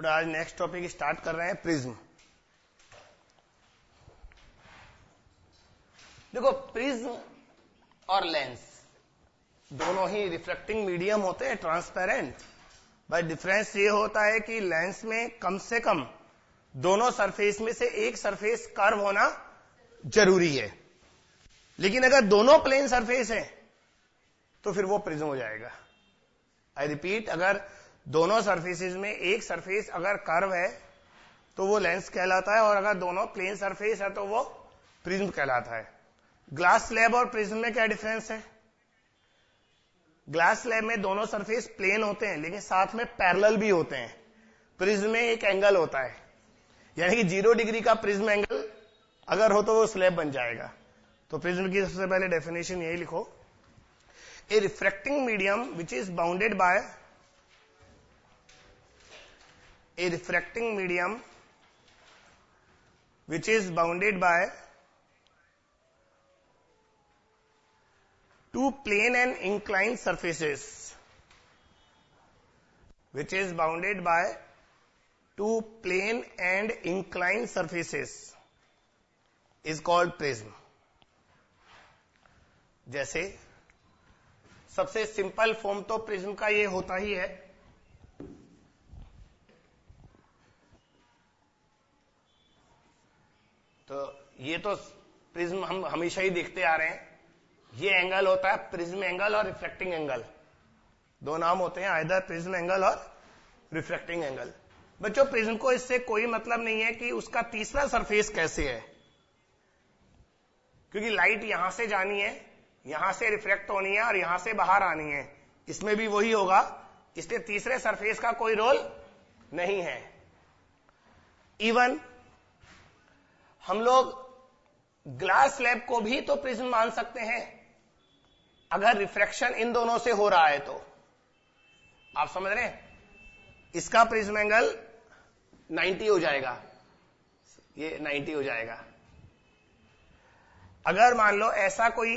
तो आज next topic start कर रहे हैं प्रिज्म। देखो, प्रिज्म और लेंस दोनों ही रिफ्लेक्टिंग मीडियम होते हैं, ट्रांसपेरेंट। बट डिफरेंस ये होता है कि लेंस में कम से कम दोनों सरफेस में से एक सरफेस कर्व होना जरूरी है, लेकिन अगर दोनों प्लेन सरफेस है तो फिर वो प्रिज्म हो जाएगा। आई रिपीट, अगर दोनों सरफेसेस में एक सरफेस अगर कर्व है तो वो लेंस कहलाता है, और अगर दोनों प्लेन सरफेस है तो वो प्रिज्म कहलाता है। ग्लास स्लैब और प्रिज्म में क्या डिफरेंस है? ग्लास स्लैब में दोनों सरफेस प्लेन होते हैं लेकिन साथ में पैरेलल भी होते हैं। प्रिज्म में एक एंगल होता है, यानी कि 0 डिग्री का प्रिज्म एंगल अगर हो तो वो स्लैब बन जाएगा। तो प्रिज्म की सबसे पहले डेफिनेशन यही लिखो, a refracting medium which is bounded by a refracting medium which is bounded by two plane and inclined surfaces, which is bounded by two plane and inclined surfaces is called prism। जैसे सबसे simple form तो prism का ये होता ही है, तो ये तो प्रिज्म हम हमेशा ही देखते आ रहे हैं। ये एंगल होता है प्रिज्म एंगल और रिफ्लेक्टिंग एंगल, दो नाम होते हैं, आइदर प्रिज्म एंगल और रिफ्लेक्टिंग एंगल। बच्चों, प्रिज्म को इससे कोई मतलब नहीं है कि उसका तीसरा सरफेस कैसे है, क्योंकि लाइट यहां से जानी है, यहां से रिफ्लेक्ट होनी है और यहां से बाहर आनी है, इसमें भी वही होगा, इसलिए तीसरे सरफेस का कोई रोल नहीं है। इवन हम लोग ग्लास स्लैब को भी तो प्रिज्म मान सकते हैं अगर रिफ्रैक्शन इन दोनों से हो रहा है तो। आप समझ रहे हैं? इसका प्रिज्म एंगल 90 हो जाएगा, ये 90 हो जाएगा। अगर मान लो ऐसा कोई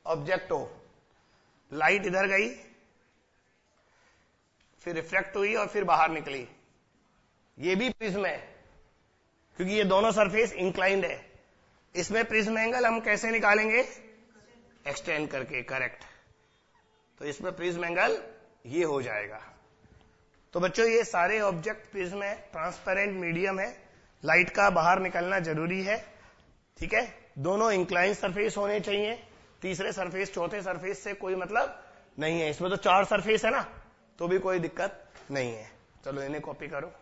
ऑब्जेक्ट हो, लाइट इधर गई, फिर रिफ्लेक्ट हुई और फिर बाहर निकली, ये भी प्रिज्म है क्योंकि ये दोनों सरफेस इंक्लाइंड है। इसमें प्रिज्म एंगल हम कैसे निकालेंगे? एक्सटेंड करके, करेक्ट। तो इसमें प्रिज्म एंगल ये हो जाएगा। तो बच्चों, ये सारे ऑब्जेक्ट प्रिज्म है, ट्रांसपेरेंट मीडियम है, लाइट का बाहर निकलना जरूरी है, ठीक है। दोनों इंक्लाइन सरफेस होने चाहिए, तीसरे सरफेस चौथे सरफेस से कोई मतलब नहीं है। इसमें तो 4 सरफेस है ना, तो भी कोई दिक्कत नहीं है। चलो इन्हें कॉपी करो।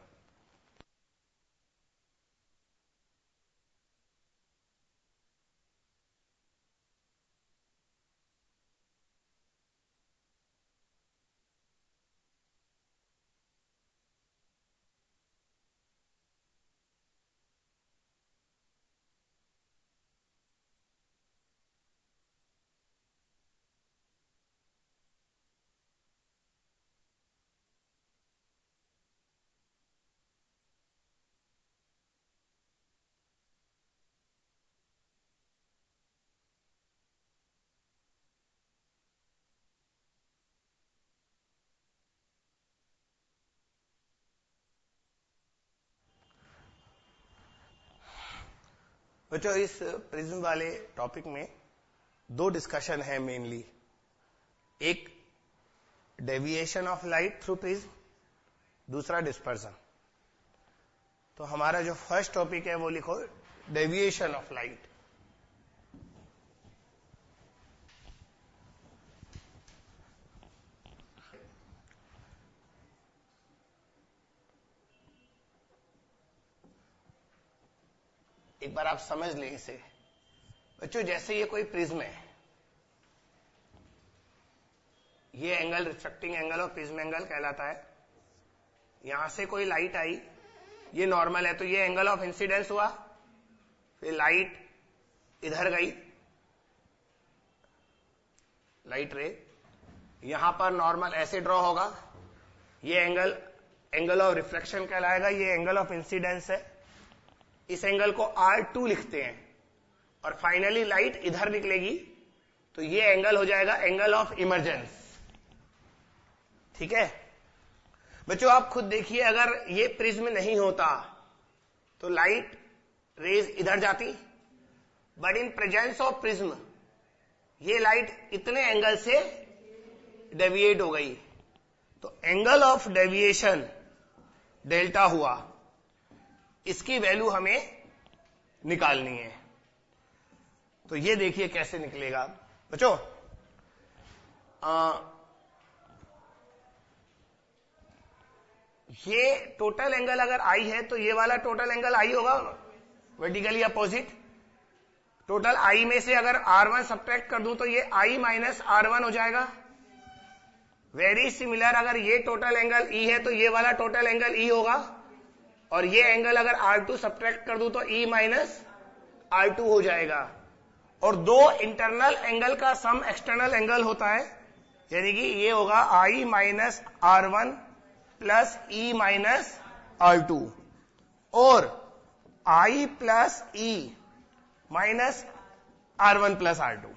बच्चों, इस प्रिज्म वाले टॉपिक में 2 डिस्कशन है मेनली। एक deviation of light through prism, दूसरा डिस्पर्सन। तो हमारा जो फर्स्ट टॉपिक है वो लिखो, डेविएशन ऑफ लाइट। एक बार आप समझ लें इसे। बच्चों, जैसे ये कोई प्रिज्म है, ये एंगल रिफ्लेक्टिंग एंगल और प्रिज्म एंगल कहलाता है। यहां से कोई लाइट आई, ये नॉर्मल है तो ये एंगल ऑफ इंसिडेंस हुआ, फिर लाइट इधर गई, लाइट रे यहां पर नॉर्मल ऐसे ड्रॉ होगा, ये एंगल ऑफ रिफ्लेक्शन कहलाएगा, ये एंगल ऑफ इंसिडेंस है। इस एंगल को R2 लिखते हैं, और फाइनली लाइट इधर निकलेगी तो ये एंगल हो जाएगा एंगल ऑफ इमर्जेंस। ठीक है बच्चों, आप खुद देखिए, अगर ये प्रिज्म नहीं होता तो लाइट रेज इधर जाती, but in presence of prism ये लाइट इतने एंगल से डेविएट हो गई, तो एंगल ऑफ डेविएशन डेल्टा हुआ, इसकी वैल्यू हमें निकालनी है। तो ये देखिए कैसे निकलेगा बच्चों। ये टोटल एंगल अगर आई है तो ये वाला टोटल एंगल आई होगा वर्टिकली अपोजिट। टोटल आई में से अगर R1 सब्ट्रैक्ट कर दूं तो ये I माइनस R1 हो जाएगा। वेरी सिमिलर, अगर ये टोटल एंगल E है तो ये वाला टोटल एंगल E होगा, और ये एंगल अगर R2 सब्ट्रैक्ट कर दूं तो E माइनस R2 हो जाएगा। और दो इंटरनल एंगल का सम एक्सटर्नल एंगल होता है, यानी कि ये होगा I minus R1 plus E minus R2, और I plus E minus R1 plus R2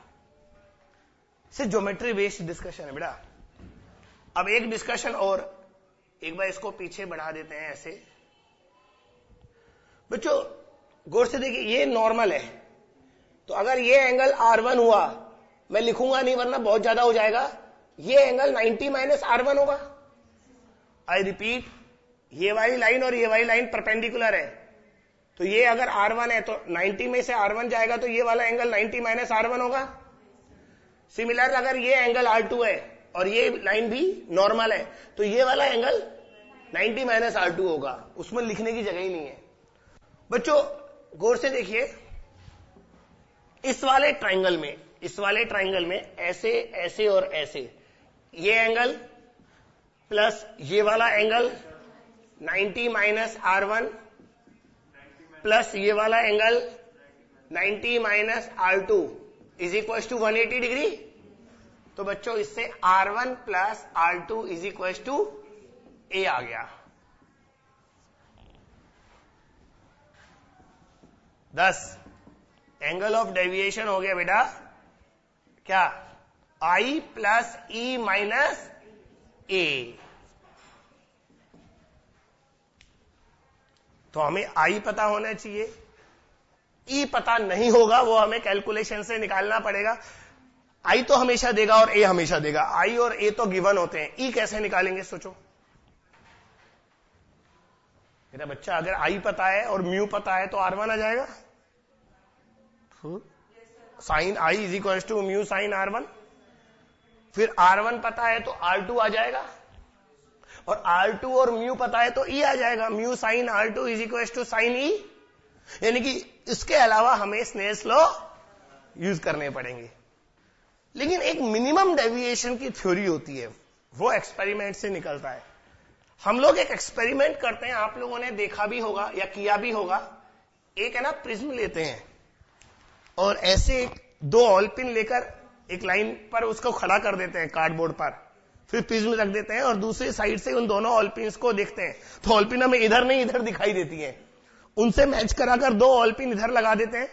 से ज्योमेट्री बेस्ड डिस्कशन है बेटा। अब एक डिस्कशन और, एक बार इसको पीछे बढ़ा देते हैं ऐसे। बच्चों गौर से देखिए, ये नॉर्मल है, तो अगर ये एंगल R1 हुआ, मैं लिखूंगा नहीं वरना बहुत ज्यादा हो जाएगा, ये एंगल 90 माइनस R1 होगा। आई रिपीट, ये वाली लाइन और ये वाली लाइन परपेंडिकुलर है, तो ये अगर R1 है तो 90 में से R1 जाएगा तो ये वाला एंगल 90 माइनस R1 होगा। सिमिलर, अगर ये एंगल R2 है और ये लाइन भी नॉर्मल है तो ये वाला एंगल 90 माइनस R2 होगा, उसमें लिखने की जगह ही नहीं है। बच्चों गौर से देखिए, इस वाले ट्राइंगल में ऐसे ऐसे और ऐसे, ये एंगल प्लस ये वाला एंगल 90 माइनस R1 प्लस ये वाला angle 90 minus R2 is equal to 180 degree. तो बच्चों इससे R1 plus R2 is equal to A आ गया। 10 एंगल ऑफ डेविएशन हो गया बेटा क्या, I plus E minus A। तो हमें I पता होना चाहिए, E पता नहीं होगा, वो हमें कैलकुलेशन से निकालना पड़ेगा। I तो हमेशा देगा और A हमेशा देगा, I और A तो गिवन होते हैं, E कैसे निकालेंगे सोचो। मेरा बच्चा अगर I पता है और म्यू पता है तो R1 आ जाएगा, sine I is equal to mu sine R1। फिर R1 पता है तो R2 आ जाएगा, और R2 और म्यू पता है तो E आ जाएगा, mu sine R2 is equal to sine E। यानी कि इसके अलावा हमें स्नेल्स लॉ यूज करने पड़ेंगे। लेकिन एक मिनिमम डेविएशन की थ्योरी होती है, वो एक्सपेरिमेंट से निकलता है। हम लोग एक एक्सपेरिमेंट करते हैं, आप लोगों ने देखा भी होगा या किया भी होगा। एक है ना, प्रिज्म लेते हैं और ऐसे दो ऑल पिन लेकर एक लाइन पर उसको खड़ा कर देते हैं कार्डबोर्ड पर, फिर प्रिज्म रख देते हैं और दूसरी साइड से उन दोनों ऑल पिन्स को देखते हैं, तो ऑल पिन हमें इधर नहीं इधर दिखाई देती है। उनसे मैच कराकर दो ऑल पिन इधर लगा देते हैं,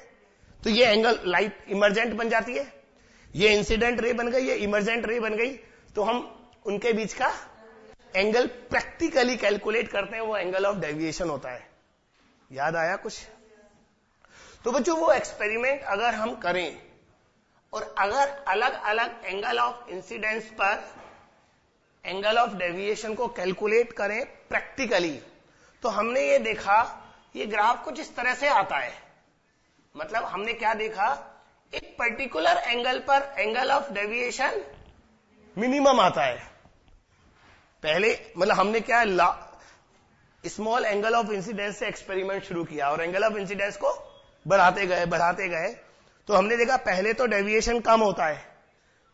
तो ये एंगल लाइट इमरजेंट बन जाती है, ये इंसिडेंट रे बन गई, ये इमरजेंट रे बन गई। तो हम उनके बीच का एंगल प्रैक्टिकली कैलकुलेट करते हैं, वो एंगल ऑफ डेविएशन होता है। याद आया कुछ? तो बच्चों वो एक्सपेरिमेंट अगर हम करें और अगर अलग अलग एंगल ऑफ इंसिडेंस पर एंगल ऑफ डेविएशन को कैलकुलेट करें प्रैक्टिकली, तो हमने ये देखा, ये ग्राफ कुछ इस तरह से आता है। मतलब हमने क्या देखा, एक पर्टिकुलर एंगल पर एंगल ऑफ डेविएशन मिनिमम आता है। पहले मतलब हमने क्या, स्मॉल एंगल ऑफ इंसिडेंस से एक्सपेरिमेंट शुरू किया और एंगल ऑफ इंसिडेंस को बढ़ाते गए, तो हमने देखा पहले तो डेविएशन कम होता है,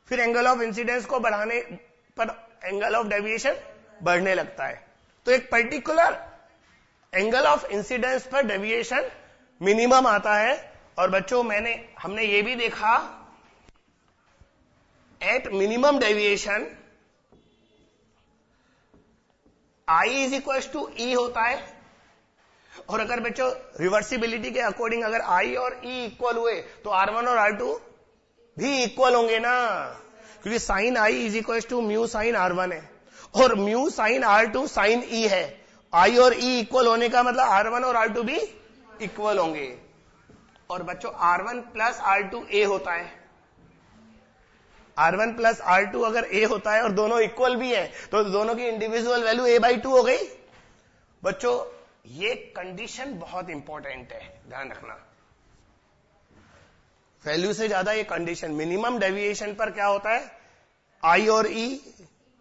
फिर एंगल ऑफ इंसिडेंस को बढ़ाने पर एंगल ऑफ डेविएशन बढ़ने लगता है। तो एक पर्टिकुलर एंगल ऑफ इंसिडेंस पर डेविएशन मिनिमम आता है। और बच्चों हमने ये भी देखा, at minimum deviation I is equal to E होता है। और अगर बच्चों रिवर्सिबिलिटी के अकॉर्डिंग अगर I और E इक्वल हुए तो R1 और R2 भी इक्वल होंगे ना, क्योंकि sine I is equal to mu sine R1 है। और mu sine R2 sine E है। I और E इक्वल होने का मतलब R1 और R2 भी इक्वल होंगे। और बच्चों R1 प्लस R2 A होता है। R1 प्लस R2 अगर A होता है और दोनों इक्वल भी है तो दोनों की इंडिविजुअल वैल्यू A/2 हो गई। बच्चों ये कंडीशन बहुत इंपॉर्टेंट है, ध्यान रखना। वैल्यू से ज्यादा ये कंडीशन, मिनिमम डेविएशन पर क्या होता है, I और E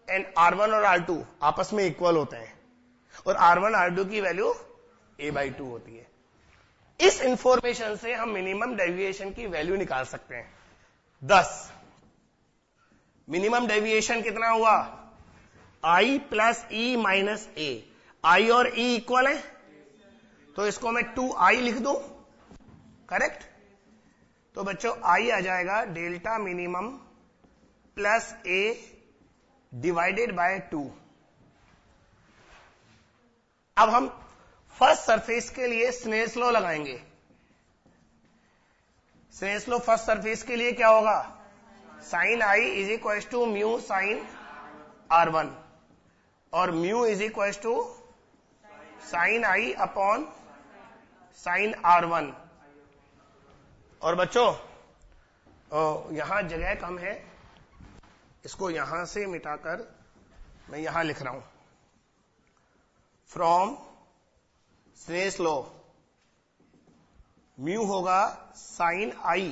एंड R1 और R2 आपस में इक्वल होते हैं और R1 R2 की वैल्यू A/2 होती है। इस इंफॉर्मेशन से हम मिनिमम डेविएशन की वैल्यू निकाल सकते हैं। 10 मिनिमम डेविएशन कितना हुआ, I plus E minus A। I और E इक्वल है तो इसको मैं 2I लिख दूं, करेक्ट। तो बच्चों I आ जाएगा delta minimum plus A divided by 2। अब हम फर्स्ट सरफेस के लिए स्नेल्स लॉ लगाएंगे। स्नेल्स लॉ फर्स्ट सरफेस के लिए क्या होगा, sine I is equal to mu sine R1 और mu is equal to sine I upon sine R1। और बच्चों यहां जगह कम है, इसको यहां से मिटाकर मैं यहां लिख रहा हूं, फ्रॉम स्नेल्स लॉ म्यू होगा sine I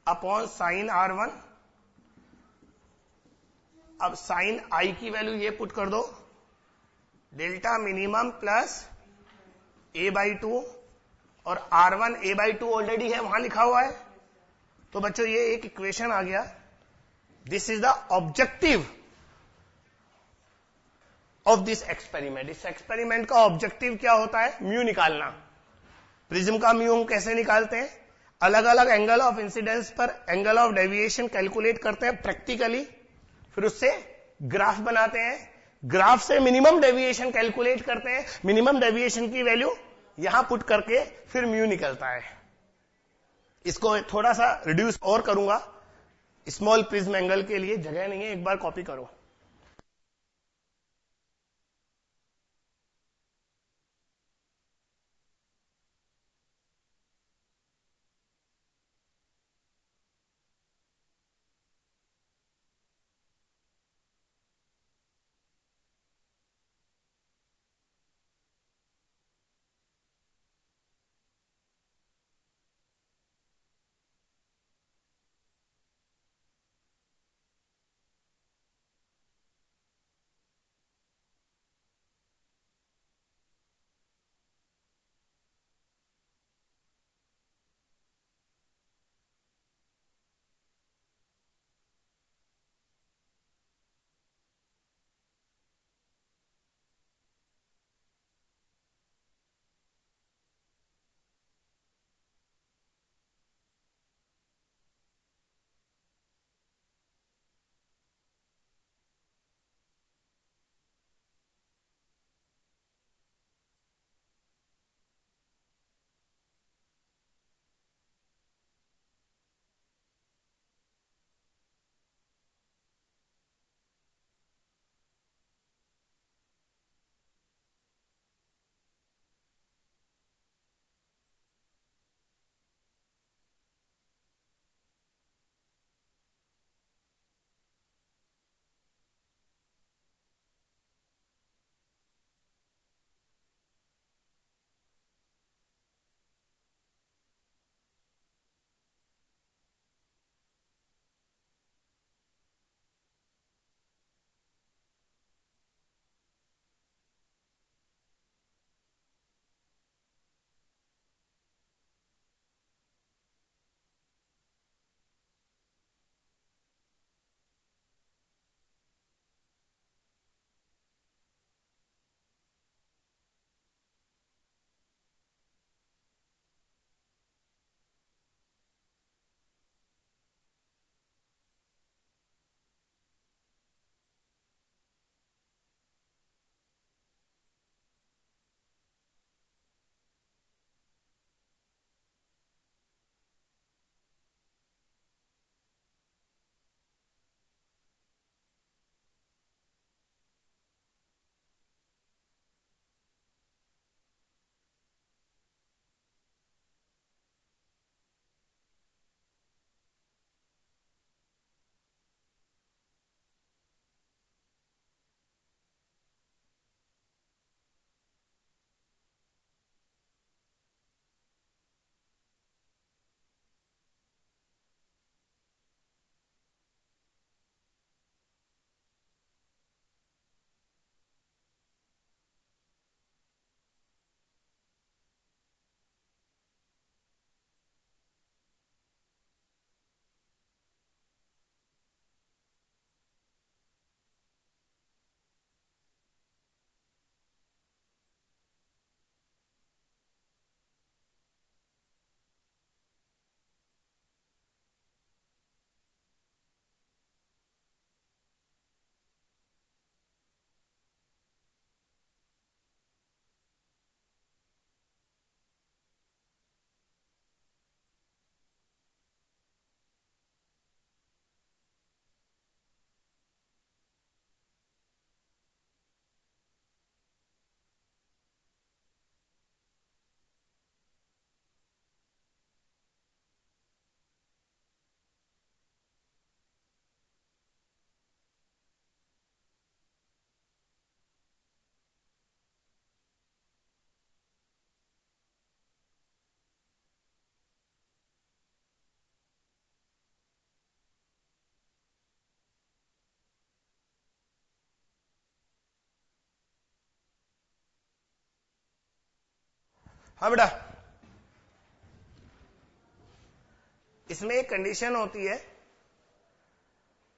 upon sine R1। अब साइन I की वैल्यू ये पुट कर दो, डेल्टा मिनिमम प्लस A/2 और R1 A/2 ऑलरेडी है, वहां लिखा हुआ है। तो बच्चों ये एक इक्वेशन आ गया। This is the objective of this experiment. इस एक्सपेरिमेंट का ऑब्जेक्टिव क्या होता है, म्यू निकालना। प्रिज्म का म्यू हम कैसे निकालते हैं, अलग अलग एंगल ऑफ इंसिडेंस पर एंगल ऑफ डेविएशन कैलकुलेट करते हैं प्रैक्टिकली, फिर उससे ग्राफ बनाते हैं, ग्राफ से मिनिमम डेविएशन कैलकुलेट करते हैं, मिनिमम डेविएशन की वैल्यू यहां पुट करके फिर म्यू निकलता है। इसको थोड़ा सा रिड्यूस और करूंगा, स्मॉल प्रिज्म एंगल के लिए जगह नहीं है, एक बार कॉपी करो। हाँ बेटा, इसमें एक कंडीशन होती है,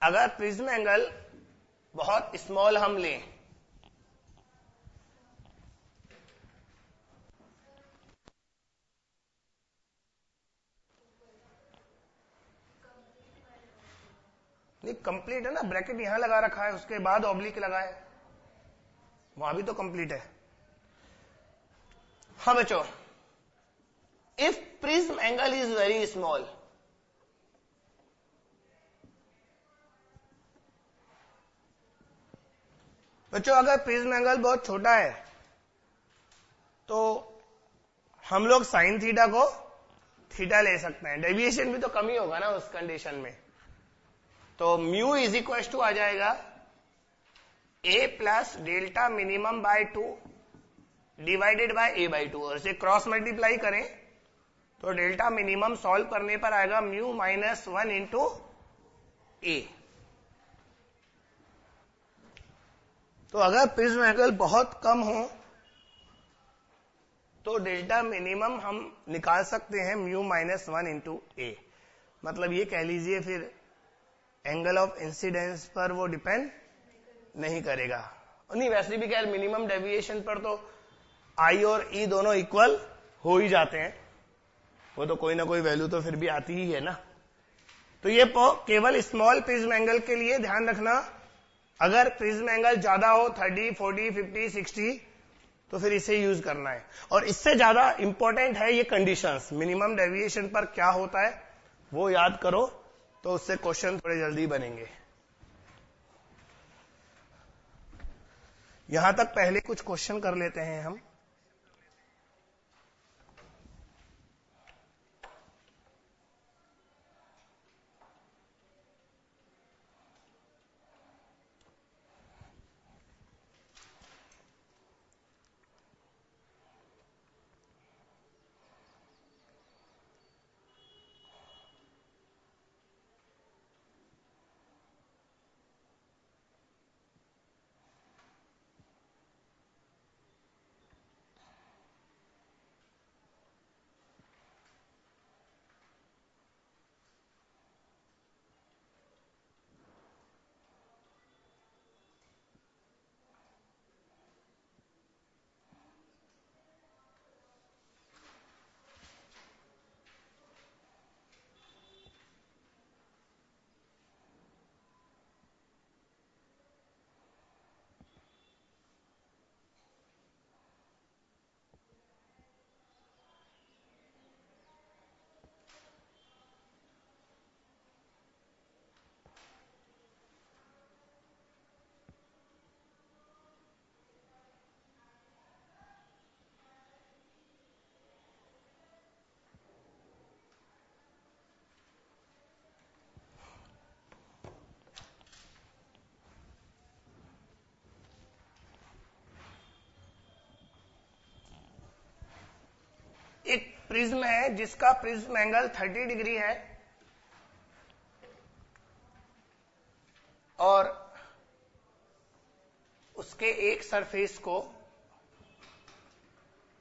अगर प्रिज्म एंगल बहुत स्मॉल हम लें, नहीं कंप्लीट है ना, ब्रैकेट यहां लगा रखा है, उसके बाद ऑब्लिक लगा है, वहां भी तो कंप्लीट है। हाँ बच्चों, if prism angle is very small, बच्चों अगर प्रिज्म एंगल बहुत छोटा है तो हम लोग साइन थीटा को थीटा ले सकते हैं, डेविएशन भी तो कम ही होगा ना उस कंडीशन में। तो म्यू इज इक्वल टू आ जाएगा A plus delta minimum by 2 divided by A by 2, और इसे क्रॉस मल्टीप्लाई करें तो डेल्टा मिनिमम सॉल्व करने पर आएगा म्यू माइनस 1 इंटू ए। तो अगर प्रिज्म एंगल बहुत कम हो तो डेल्टा मिनिमम हम निकाल सकते हैं म्यू माइनस 1 इंटू ए। मतलब ये कह लीजिए फिर एंगल ऑफ इंसिडेंस पर वो डिपेंड नहीं करेगा। नहीं वैसे भी खैर मिनिमम डेविएशन पर तो आई और ई दोनों इक्वल हो ही जाते हैं, वो तो कोई ना कोई वैल्यू तो फिर भी आती ही है ना। तो ये केवल स्मॉल प्रिज्म एंगल के लिए ध्यान रखना, अगर प्रिज्म एंगल ज्यादा हो 30, 40, 50, 60 तो फिर इसे यूज करना है। और इससे ज्यादा इंपॉर्टेंट है ये कंडीशंस, मिनिमम डेविएशन पर क्या होता है वो याद करो, तो उससे क्वेश्चन थोड़े जल्दी बनेंगे। यहां तक पहले कुछ क्वेश्चन कर लेते हैं हम। एक प्रिज्म है जिसका प्रिज्म एंगल 30 डिग्री है और उसके एक सरफेस को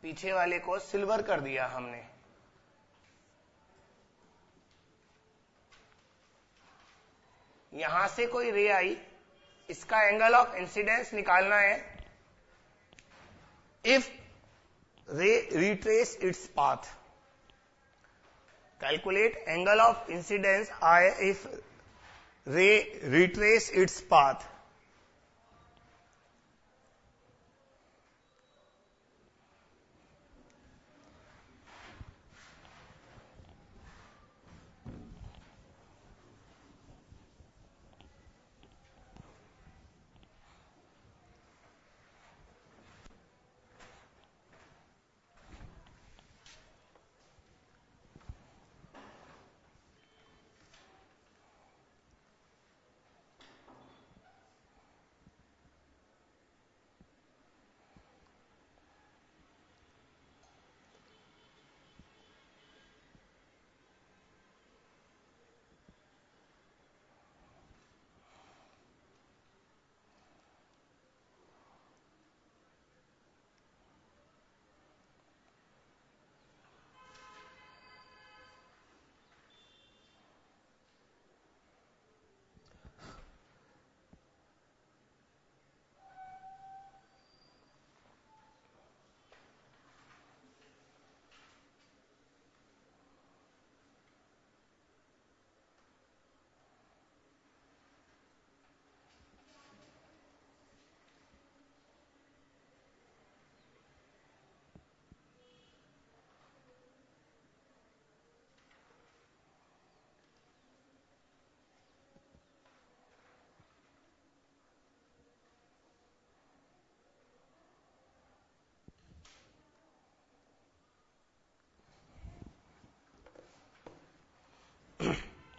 पीछे वाले को सिल्वर कर दिया हमने। यहां से कोई रे आई, इसका एंगल ऑफ इंसिडेंस निकालना है। इफ रे retrace its path, calculate angle of incidence I if रे रिट्रेस इट्स पाथ।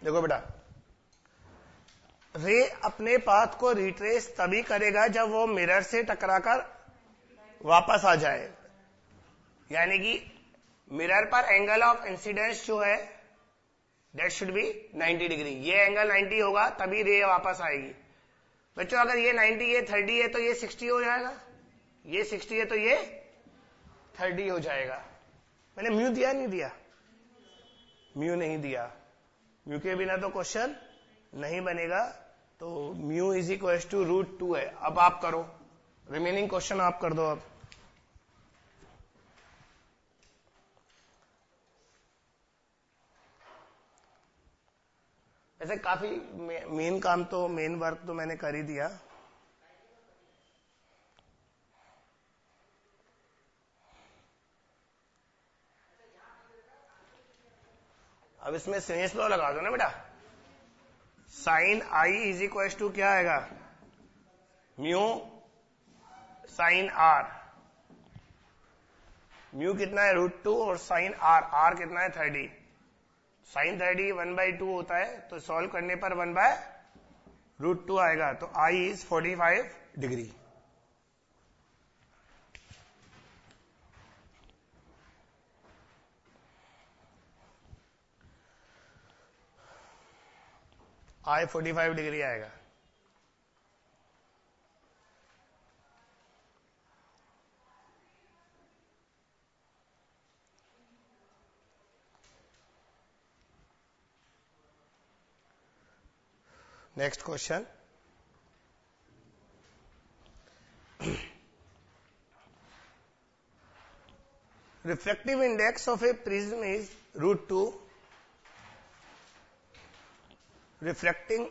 देखो बेटा, रे अपने पाथ को रिट्रेस तभी करेगा जब वो मिरर से टकराकर वापस आ जाए, यानी कि मिरर पर एंगल ऑफ इंसिडेंस जो है दैट शुड बी 90 डिग्री। ये एंगल 90 होगा तभी रे वापस आएगी। बच्चों अगर ये 90 ये 30 है तो ये 60 हो जाएगा, ये 60 है तो ये 30 हो जाएगा। मैंने म्यू दिया नहीं दिया? म्यू नहीं दिया, म्यू के बिना तो क्वेश्चन नहीं बनेगा। तो म्यू इज इक्वल टू √2 है। अब आप करो, रिमेनिंग क्वेश्चन आप कर दो। अब ऐसे काफी मेन काम तो, मेन वर्क तो मैंने कर ही दिया। अब इसमें स्नेस लॉ लगा दो ना बेटा। Sine I is equal to क्या आएगा? Mu sine are. म्यू कितना है? √2 और साइन आर, आर कितना है? 30। साइन 30 1/2 होता है, तो सॉल्व करने पर 1/√2 आएगा। तो I is 45 degree. I 45 degree आएगा। Next question, refractive index of a prism is √2. Refractive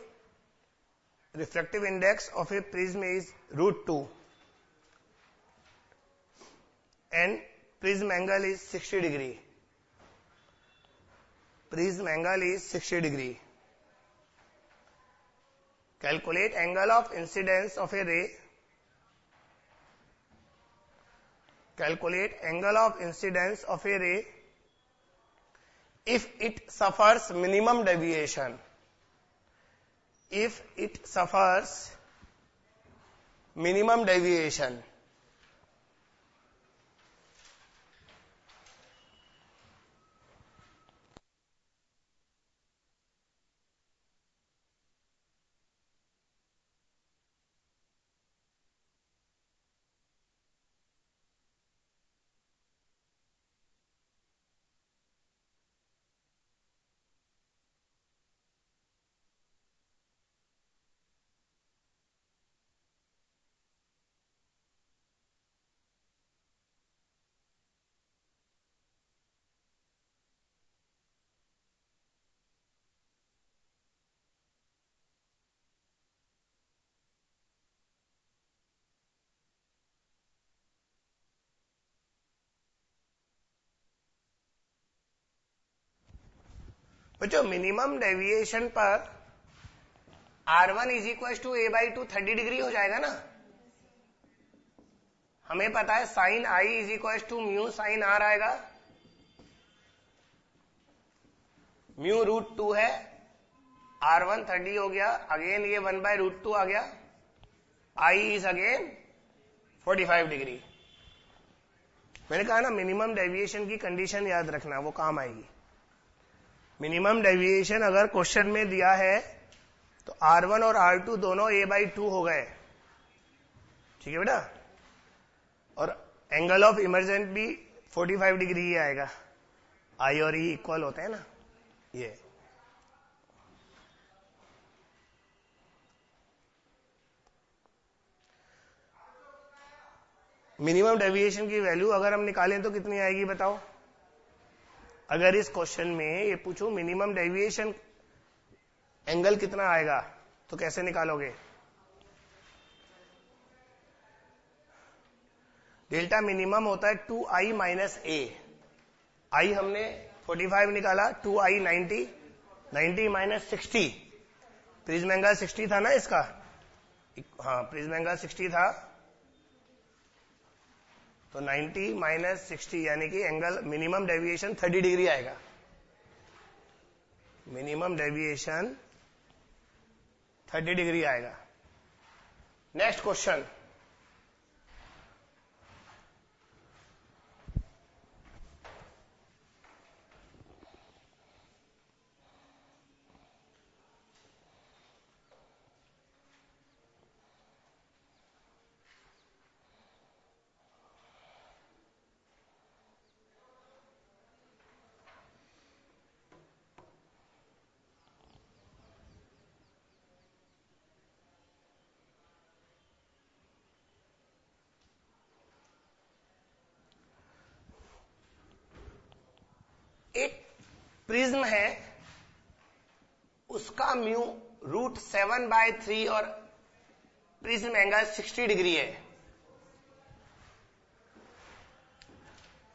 index of a prism is √2 and prism angle is 60 degree. Prism angle is 60 degree. Calculate angle of incidence of a ray. Calculate angle of incidence of a ray if it suffers minimum deviation. If it suffers minimum deviation. बच्चों minimum deviation पर R1 is equal to a/2 30 degree हो जाएगा ना। हमें पता है sine I is equal to mu sine R आएगा। Mu √2 है, R1 30 हो गया, अगेन ये 1/√2 आ गया। I is again 45 degree. मैंने कहा ना मिनिमम डेविएशन की कंडीशन याद रखना, वो काम आएगी। मिनिमम डेविएशन अगर क्वेश्चन में दिया है तो R1 और R2 दोनों a/2 हो गए, ठीक है बेटा। और एंगल ऑफ इमर्जेंट भी 45 डिग्री ही आएगा। आई और ई इक्वल होते हैं ना, ये मिनिमम डेविएशन की वैल्यू अगर हम निकालें तो कितनी आएगी बताओ। अगर इस क्वेश्चन में ये पूछो मिनिमम डेविएशन एंगल कितना आएगा तो कैसे निकालोगे? डेल्टा मिनिमम होता है 2i माइनस ए। आई हमने 45 निकाला, 2i 90, 90 माइनस 60। प्रिज्म एंगल 60 था ना इसका, हाँ प्रिज्म एंगल 60 था, तो 90 माइनस 60 यानी कि एंगल मिनिमम डेविएशन 30 डिग्री आएगा। मिनिमम डेविएशन 30 डिग्री आएगा। नेक्स्ट क्वेश्चन, एक प्रिज्म है, उसका म्यू √7/3 और प्रिज्म एंगल 60 डिग्री है।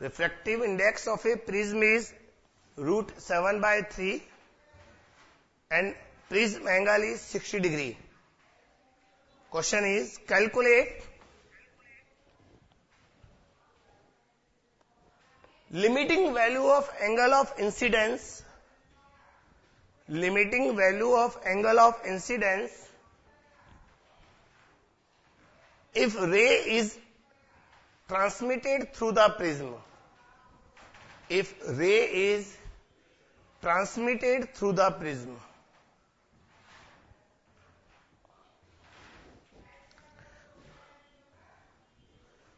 Refractive index of A prism is √7/3 and prism angle is 60 degree. Question is, calculate limiting value of angle of incidence, limiting value of angle of incidence if ray is transmitted through the prism. If ray is transmitted through the prism.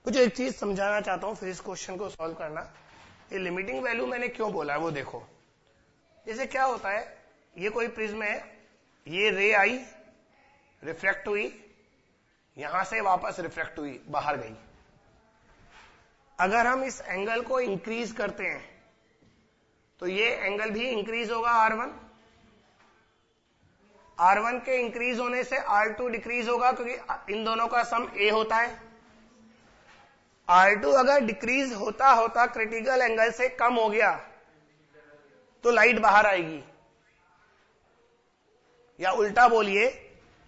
कुछ एक चीज समझाना चाहता हूं, फिर इस question को solve करना। ये लिमिटिंग वैल्यू मैंने क्यों बोला है वो देखो। जैसे क्या होता है, ये कोई प्रिज्म है, ये रे आई, रिफ्लेक्ट हुई, यहां से वापस रिफ्लेक्ट हुई, बाहर गई। अगर हम इस एंगल को इंक्रीज करते हैं तो ये एंगल भी इंक्रीज होगा R1। R1 के इंक्रीज होने से R2 डिक्रीज होगा, क्योंकि इन दोनों का सम A होता है। R2 अगर डिक्रीज होता होता क्रिटिकल एंगल से कम हो गया तो लाइट बाहर आएगी, या उल्टा बोलिए,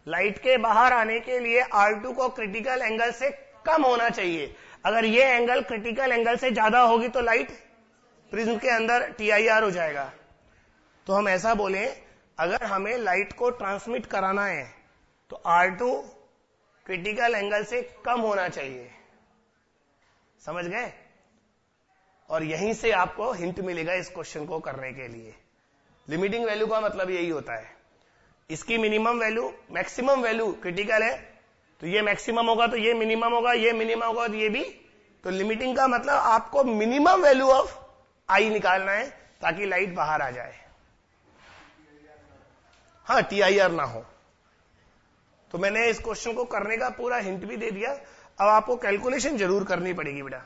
लाइट के बाहर आने के लिए R2 को क्रिटिकल एंगल से कम होना चाहिए। अगर ये एंगल क्रिटिकल एंगल से ज्यादा होगी तो लाइट प्रिज्म के अंदर TIR हो जाएगा। तो हम ऐसा बोले, अगर हमें लाइट को ट्रांसमिट कराना है तो R2 क्रिटिकल एंगल से कम होना चाहिए। समझ गए? और यहीं से आपको हिंट मिलेगा इस क्वेश्चन को करने के लिए। लिमिटिंग वैल्यू का मतलब यही होता है। इसकी minimum value, maximum value critical है तो ये मैक्सिमम होगा, तो ये मिनिमम होगा, ये मिनिमम होगा, तो ये भी। तो लिमिटिंग का मतलब आपको मिनिमम वैल्यू ऑफ आई निकालना है ताकि लाइट बाहर आ जाए। हाँ, TIR ना हो। तो मैंने इस क्वेश्चन को करने का पूरा हिंट भी दे दिया। अब आपको कैलकुलेशन जरूर करनी पड़ेगी बेटा।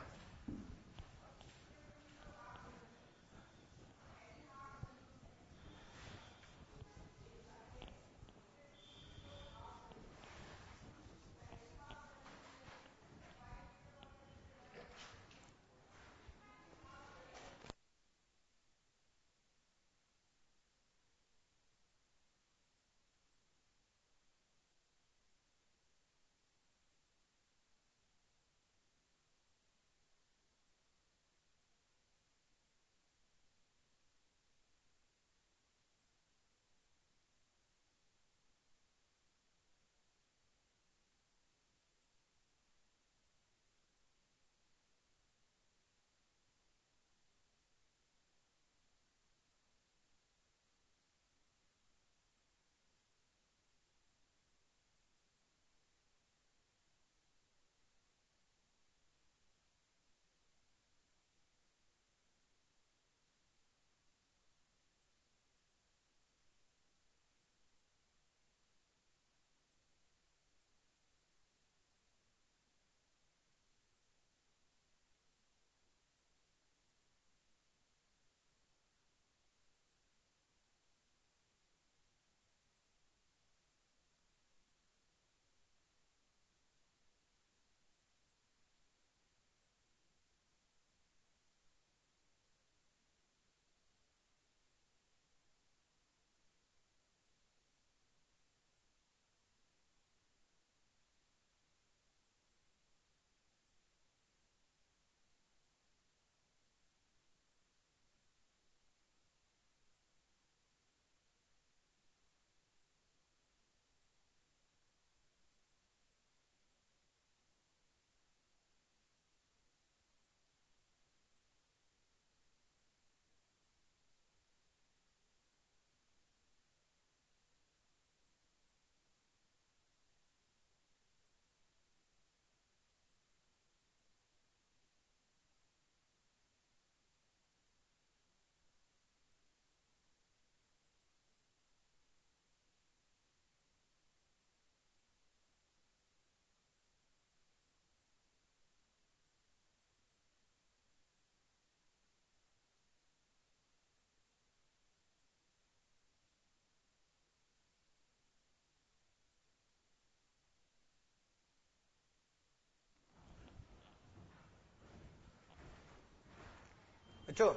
बच्चों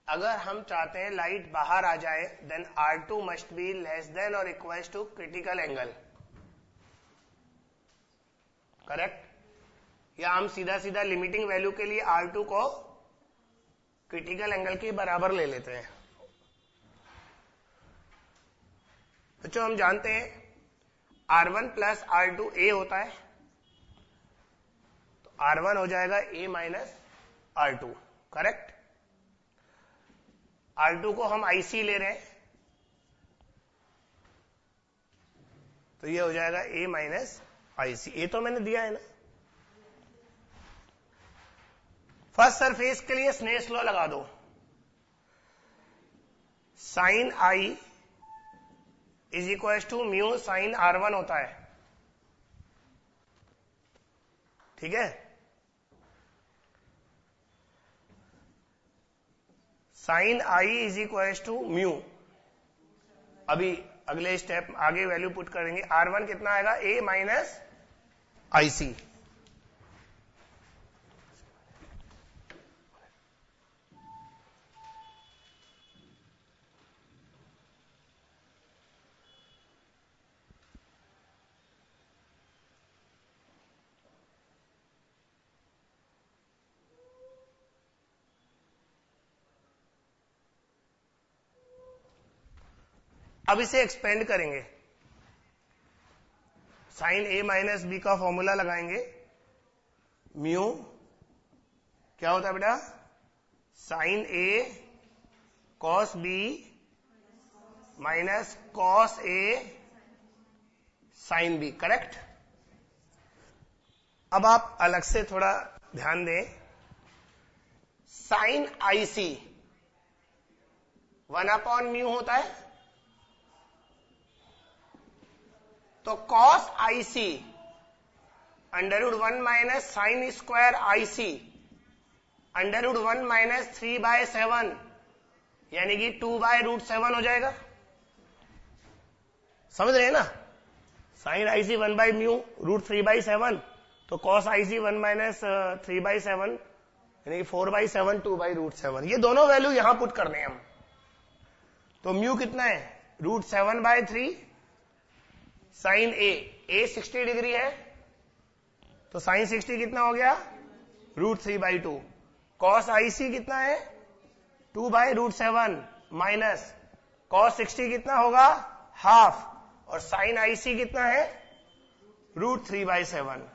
अगर हम चाहते हैं लाइट बाहर आ जाए then R2 must be less than और equal to critical angle, correct. या हम सीधा सीधा लिमिटिंग वैल्यू के लिए R2 को क्रिटिकल एंगल के बराबर ले लेते हैं। बच्चों हम जानते हैं R1 प्लस R2 A होता है, तो R1 हो जाएगा A minus R2, correct. R2 को हम IC ले रहे हैं, तो ये हो जाएगा A माइनस IC। ए तो मैंने दिया है ना। फर्स्ट सरफेस के लिए स्नेल्स लॉ लगा दो, sine I is equal to mu sine R1 होता है, ठीक है। Sine I is equal to mu, अभी अगले स्टेप आगे वैल्यू पुट करेंगे। R1 कितना आएगा, A माइनस IC। अब इसे एक्सपेंड करेंगे, साइन A माइनस बी का फॉर्मूला लगाएंगे। म्यू क्या होता है बेटा, sine A cos B minus cos A sine B, correct. अब आप अलग से थोड़ा ध्यान दें, साइन IC 1/म्यू होता है, तो cos IC √1 minus sine square IC √1 minus 3/7 यानी कि 2/√7 हो जाएगा। समझ रहे हैं ना, साइन IC 1/म्यू √3/7, तो कॉस IC 1 माइनस 3/7 यानी कि 4/7 2/√7। ये दोनों वैल्यू यहां पुट करने हैं हम। तो म्यू कितना है, √7/3 साइन A 60 डिग्री है, तो साइन 60 कितना हो गया, √3/2। कॉस IC कितना है, 2/√7 माइनस कॉस 60 कितना होगा, हाफ, और साइन IC कितना है, √3/7।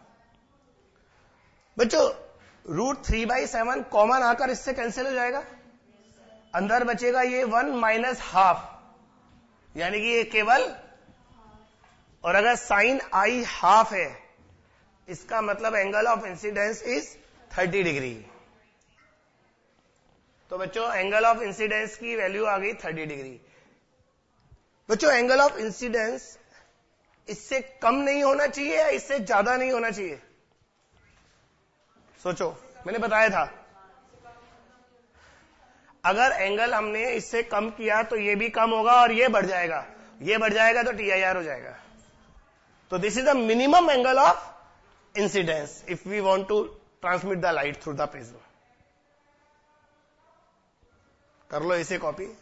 बच्चों √3/7 कॉमन आकर इससे कैंसिल हो जाएगा, अंदर बचेगा ये 1 माइनस हाफ, यानी कि ये केवल, और अगर साइन I हाफ है इसका मतलब angle of incidence is 30 degree. तो बच्चों एंगल ऑफ इंसिडेंस की वैल्यू आ गई 30 डिग्री। बच्चों एंगल ऑफ इंसिडेंस इससे कम नहीं होना चाहिए या इससे ज्यादा नहीं होना चाहिए, सोचो, मैंने बताया था अगर एंगल हमने इससे कम किया तो ये भी कम होगा और ये बढ़ जाएगा, ये बढ़ जाएगा तो TIR हो जाएगा। तो this is the minimum angle of incidence if we want to transmit the light through the prism. कर लो इसे कॉपी।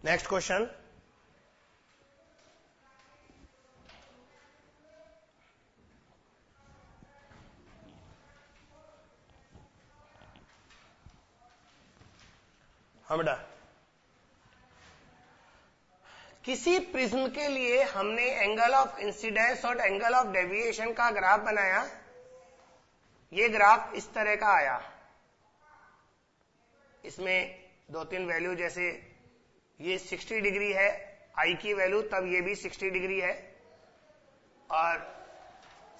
नेक्स्ट क्वेश्चन, हाँ बेटा, किसी प्रिज्म के लिए हमने एंगल ऑफ इंसिडेंस और एंगल ऑफ डेविएशन का ग्राफ बनाया। ये ग्राफ इस तरह का आया, इसमें 2-3 वैल्यू, जैसे ये 60 डिग्री है आई की वैल्यू, तब ये भी 60 डिग्री है, और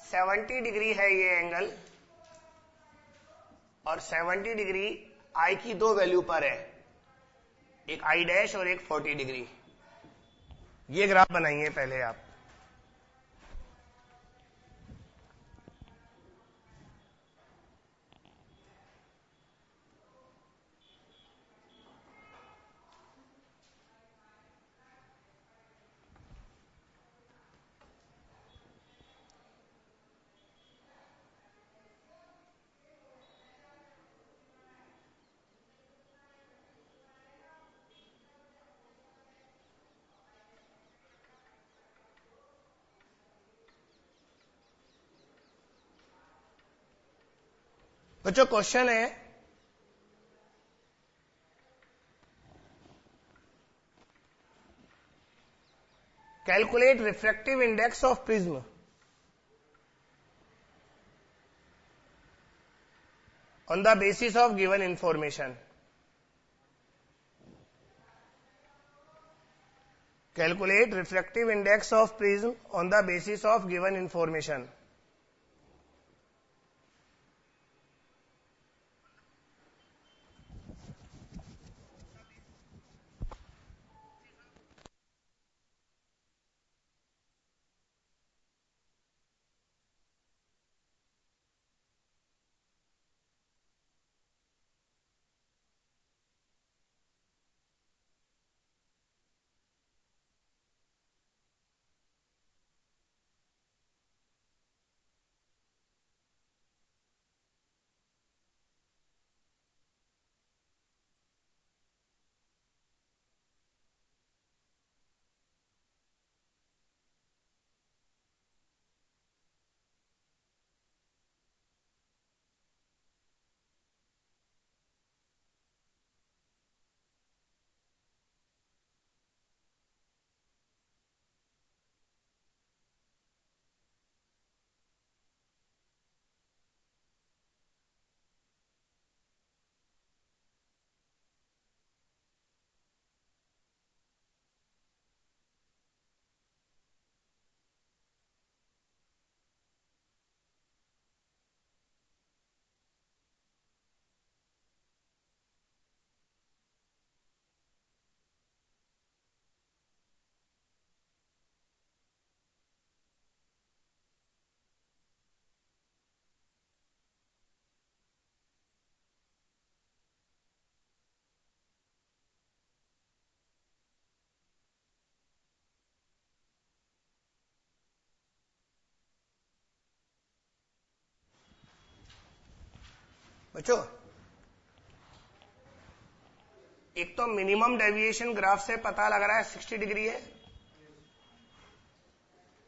70 डिग्री है ये एंगल, और 70 डिग्री आई की 2 वैल्यू पर है, एक आई डैश और एक 40 डिग्री। ये ग्राफ बनाइए पहले आप। बच्चों क्वेश्चन है, calculate refractive index of prism on the basis of given information. Calculate refractive index of prism on the basis of given information. बच्चों, एक तो मिनिमम डेविएशन ग्राफ से पता लग रहा है 60 डिग्री है।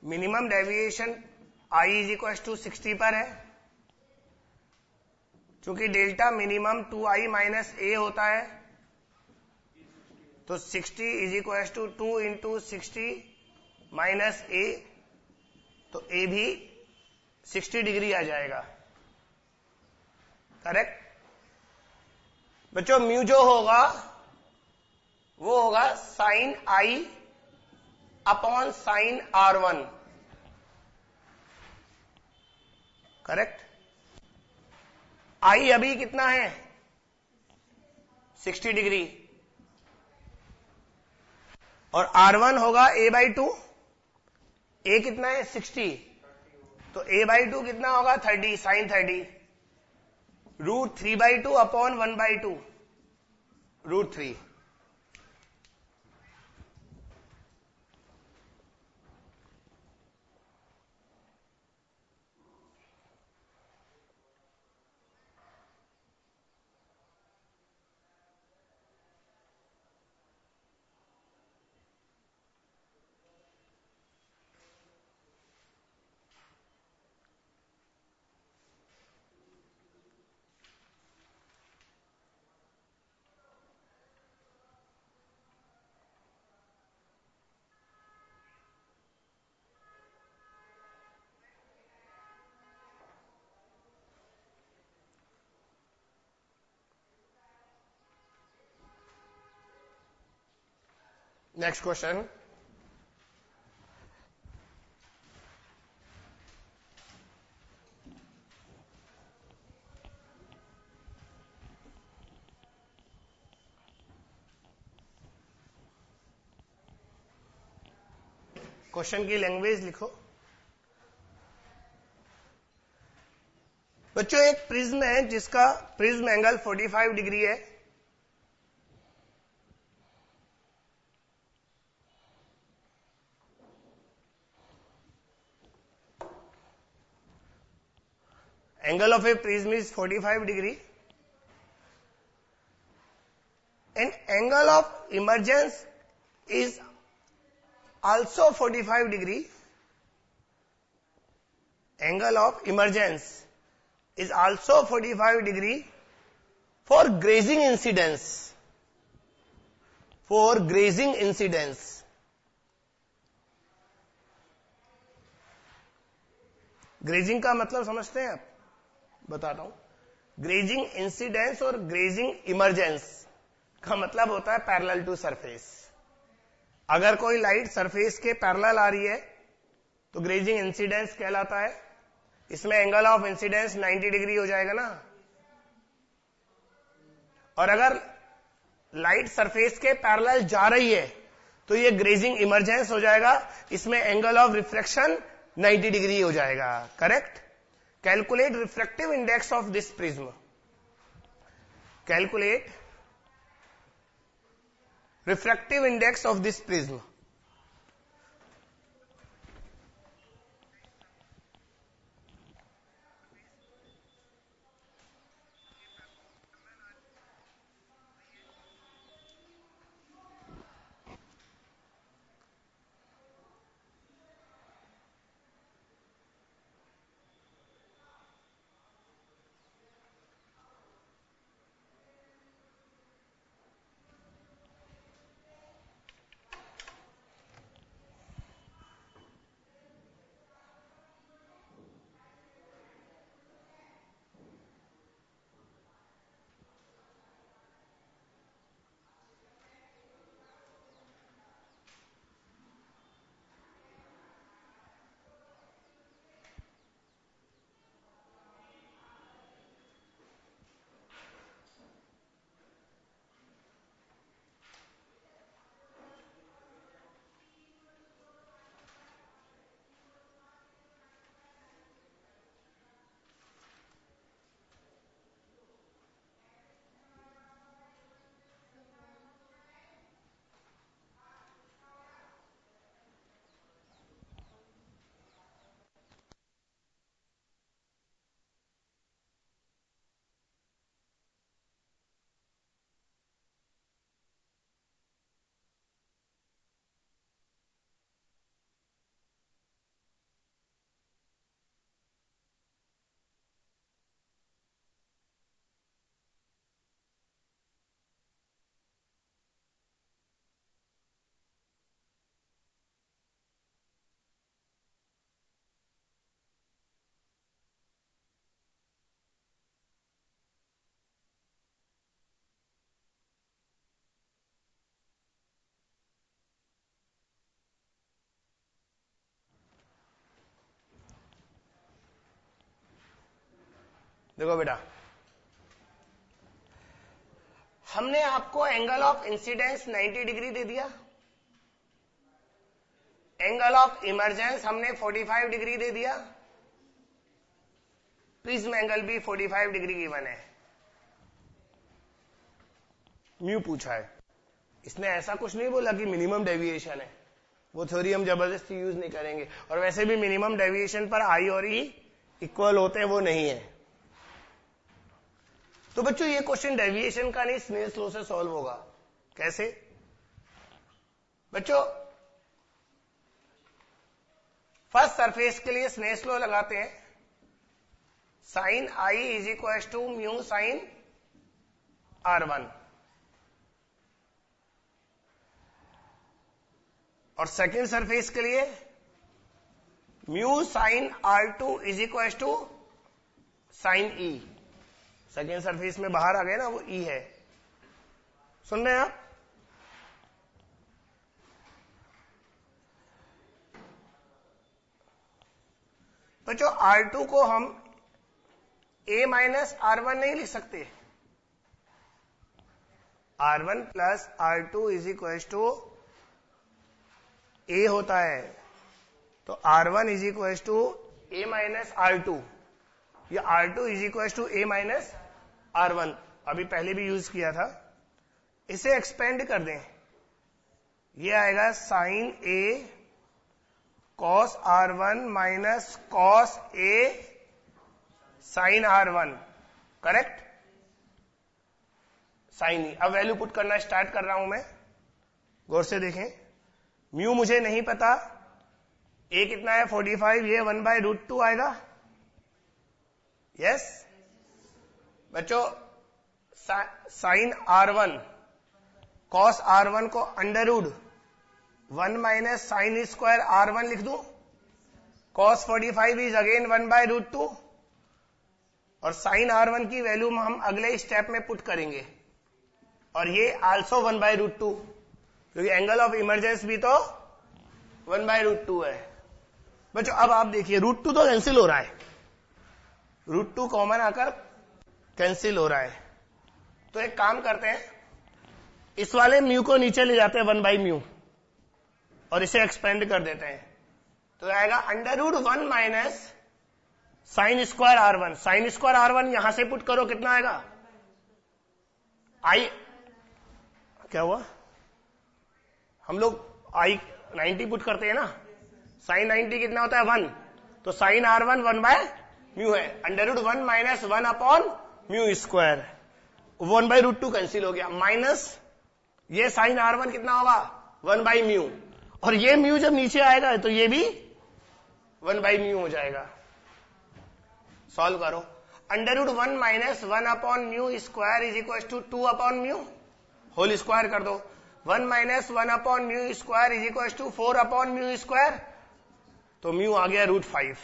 Minimum deviation i is equal to 60 पर है, चूंकि डेल्टा मिनिमम 2i माइनस ए होता है, तो 60 is equal to 2 into 60 minus A, तो ए भी 60 डिग्री आ जाएगा। करेक्ट बच्चों, म्यू जो होगा वो होगा साइन आई अपॉन साइन R1। करेक्ट, आई अभी कितना है 60 डिग्री, और R1 होगा a/2, a कितना है 60, तो a/2 कितना होगा 30, sine 30, √3/2 upon 1/2, √3। Next question, question की लैंग्वेज लिखो। बच्चों एक प्रिज्म है जिसका प्रिज्म एंगल 45 डिग्री है। Angle of a prism is 45 degree and angle of emergence is also 45 degree. Angle of emergence is also 45 degree for grazing incidence. For grazing incidence. Grazing का मतलब समझते हैं आप? बताता हूं। ग्रेजिंग इंसिडेंस और grazing emergence का मतलब होता है पैरेलल टू सरफेस। अगर कोई लाइट सरफेस के पैरेलल आ रही है तो ग्रेजिंग इंसिडेंस कहलाता है। इसमें एंगल ऑफ इंसिडेंस 90 डिग्री हो जाएगा ना। और अगर लाइट सरफेस के पैरेलल जा रही है तो ये ग्रेजिंग इमरजेंस हो जाएगा। इसमें एंगल ऑफ रिफ्रैक्शन 90 डिग्री हो जाएगा। Correct? Calculate refractive index of this prism. Calculate refractive index of this prism. देखो बेटा, हमने आपको एंगल ऑफ इंसिडेंस 90 डिग्री दे दिया। एंगल ऑफ इमरजेंस हमने 45 डिग्री दे दिया। प्रिज्म एंगल भी 45 डिग्री गिवन है। म्यू पूछा है। इसने ऐसा कुछ नहीं बोला कि मिनिमम डेविएशन है। वो थ्योरी हम जबरदस्ती यूज नहीं करेंगे। और वैसे भी मिनिमम डेविएशन पर आई और ई इक्वल होते हैं, वो नहीं है। तो बच्चों ये क्वेश्चन डेविएशन का नहीं, स्नेल्स लॉ से सॉल्व होगा। कैसे? बच्चों फर्स्ट सरफेस के लिए स्नेल्स लॉ लगाते हैं। Sine I is equal to mu sine R1। और सेकेंड सरफेस के लिए mu sine R2 is equal to sine e. Second surface में बाहर आ गए ना, वो ई है। सुन रहे हैं आप? बच्चों R2 को हम A माइनस R1 नहीं लिख सकते। R1 plus R2 is equal to A होता है, तो R1 is equal to A minus R2, या R2 is equal to A minus R1, अभी पहले भी यूज किया था। इसे एक्सपेंड कर दें, ये आएगा sine A cos R1 minus cos A sine R1, correct? Sine ही। अब वैल्यू पुट करना स्टार्ट कर रहा हूं मैं, गौर से देखें। म्यू मुझे नहीं पता, ए कितना है 45, ये 1/√2 आएगा। यस बच्चों, साइन R1 कॉस R1 को under root 1 minus sine square R1 लिख दूं। कॉस 45 इज अगेन 1/√2, और साइन R1 की वैल्यू हम अगले स्टेप में पुट करेंगे, और ये आल्सो 1/√2, क्योंकि एंगल ऑफ इमर्जेंस भी तो 1/√2 है। बच्चों अब आप देखिए, √2 तो कैंसिल हो रहा है, √2 कॉमन आकर कैंसिल हो रहा है। तो एक काम करते हैं, इस वाले म्यू को नीचे ले जाते हैं 1/μ, और इसे एक्सपेंड कर देते हैं, तो आएगा under root 1 minus sine square R1। Sine square R1 यहां से पुट करो, कितना आएगा? आई क्या हुआ, हम लोग I90 पुट करते हैं ना, साइन 90 कितना होता है 1, तो साइन R1 1/μ है, under root 1 minus 1/μ square, 1/√2 cancel हो गया, माइनस ये साइन R1 कितना होगा 1/μ, और ये म्यू जब नीचे आएगा तो ये भी 1/μ हो जाएगा। सॉल्व करो, under root 1 minus 1/μ square is equal to 2/μ, whole square कर दो। 1 minus 1/μ square is equal to 4/μ square, तो म्यू आ गया √5।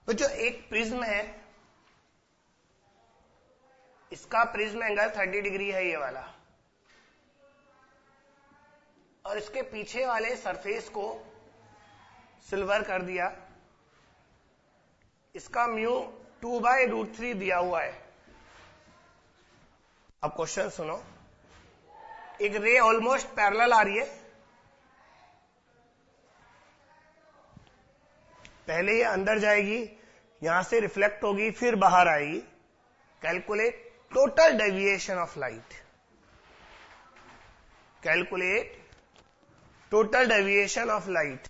तो जो एक प्रिज्म है, इसका प्रिज्म एंगल 30 डिग्री है ये वाला, और इसके पीछे वाले सरफेस को सिल्वर कर दिया, इसका म्यू 2/√3 दिया हुआ है। अब क्वेश्चन सुनो, एक रे ऑलमोस्ट पैरेलल आ रही है, पहले ये अंदर जाएगी, यहां से रिफ्लेक्ट होगी, फिर बाहर आएगी। Calculate total deviation of light, calculate total deviation of light.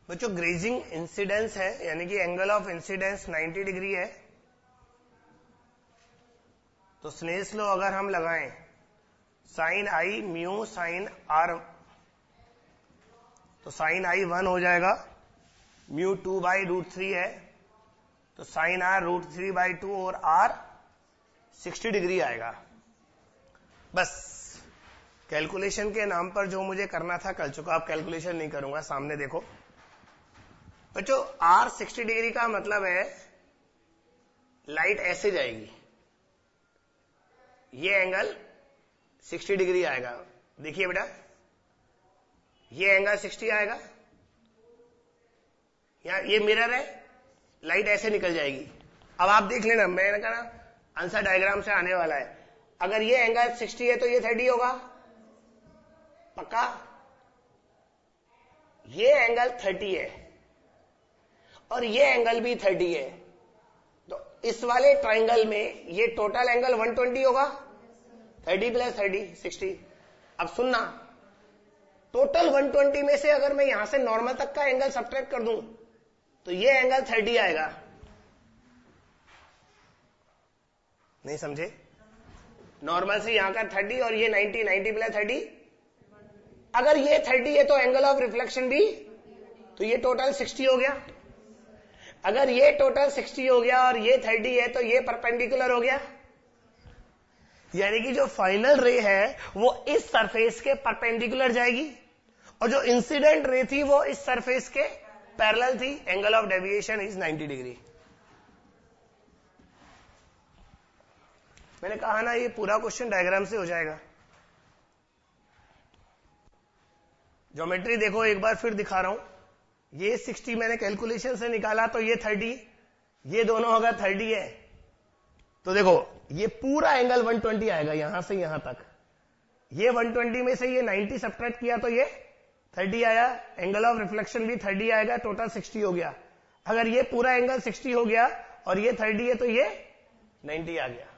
बच्चों ग्रेजिंग इंसिडेंस है, यानी कि एंगल ऑफ इंसिडेंस 90 डिग्री है। तो स्नेल्स लॉ अगर हम लगाएं, sine i mu sine r, तो साइन आई 1 हो जाएगा, म्यू 2/√3 है, तो साइन आर √3/2 और आर 60 डिग्री आएगा। बस कैलकुलेशन के नाम पर जो मुझे करना था कर चुका, अब कैलकुलेशन नहीं करूंगा, सामने देखो बच्चों। आर 60 डिग्री का मतलब है लाइट ऐसे जाएगी, ये एंगल 60 डिग्री आएगा। देखिए बेटा, ये एंगल 60 आएगा, यहां ये मिरर है, लाइट ऐसे निकल जाएगी। अब आप देख लेना, मैंने कहा आंसर डायग्राम से आने वाला है। अगर ये एंगल 60 है तो ये 30 होगा पक्का। ये एंगल 30 है और ये एंगल भी 30 है, तो इस वाले ट्राइंगल में ये टोटल एंगल 120 होगा, 30 + 30 60। अब सुनना, टोटल 120 में से अगर मैं यहां से नॉर्मल तक का एंगल सब्ट्रैक्ट कर दूं तो ये एंगल 30 आएगा। नहीं समझे? नॉर्मल से यहां का 30 और ये 90 + 30। अगर ये 30 है तो एंगल ऑफ रिफ्लेक्शन भी, तो ये टोटल 60 हो गया। अगर ये टोटल 60 हो गया और ये 30 है तो ये परपेंडिकुलर हो गया, यानी कि जो फाइनल रे है वो इस सरफेस के परपेंडिकुलर जाएगी और जो इंसिडेंट रे थी वो इस सरफेस के पैरेलल थी। Angle of deviation is 90 degree. मैंने कहा ना ये पूरा क्वेश्चन डायग्राम से हो जाएगा। ज्योमेट्री देखो एक बार फिर दिखा रहा हूं, ये 60 मैंने कैलकुलेशन से निकाला तो ये 30, ये दोनों अगर 30 है तो देखो ये पूरा एंगल 120 आएगा, यहां से यहां तक। ये 120 में से ये 90 सब्ट्रैक्ट किया तो ये 30 आया, एंगल ऑफ रिफ्लेक्शन भी 30 आएगा, टोटल 60 हो गया। अगर ये पूरा एंगल 60 हो गया और ये 30 है तो ये 90 आ गया।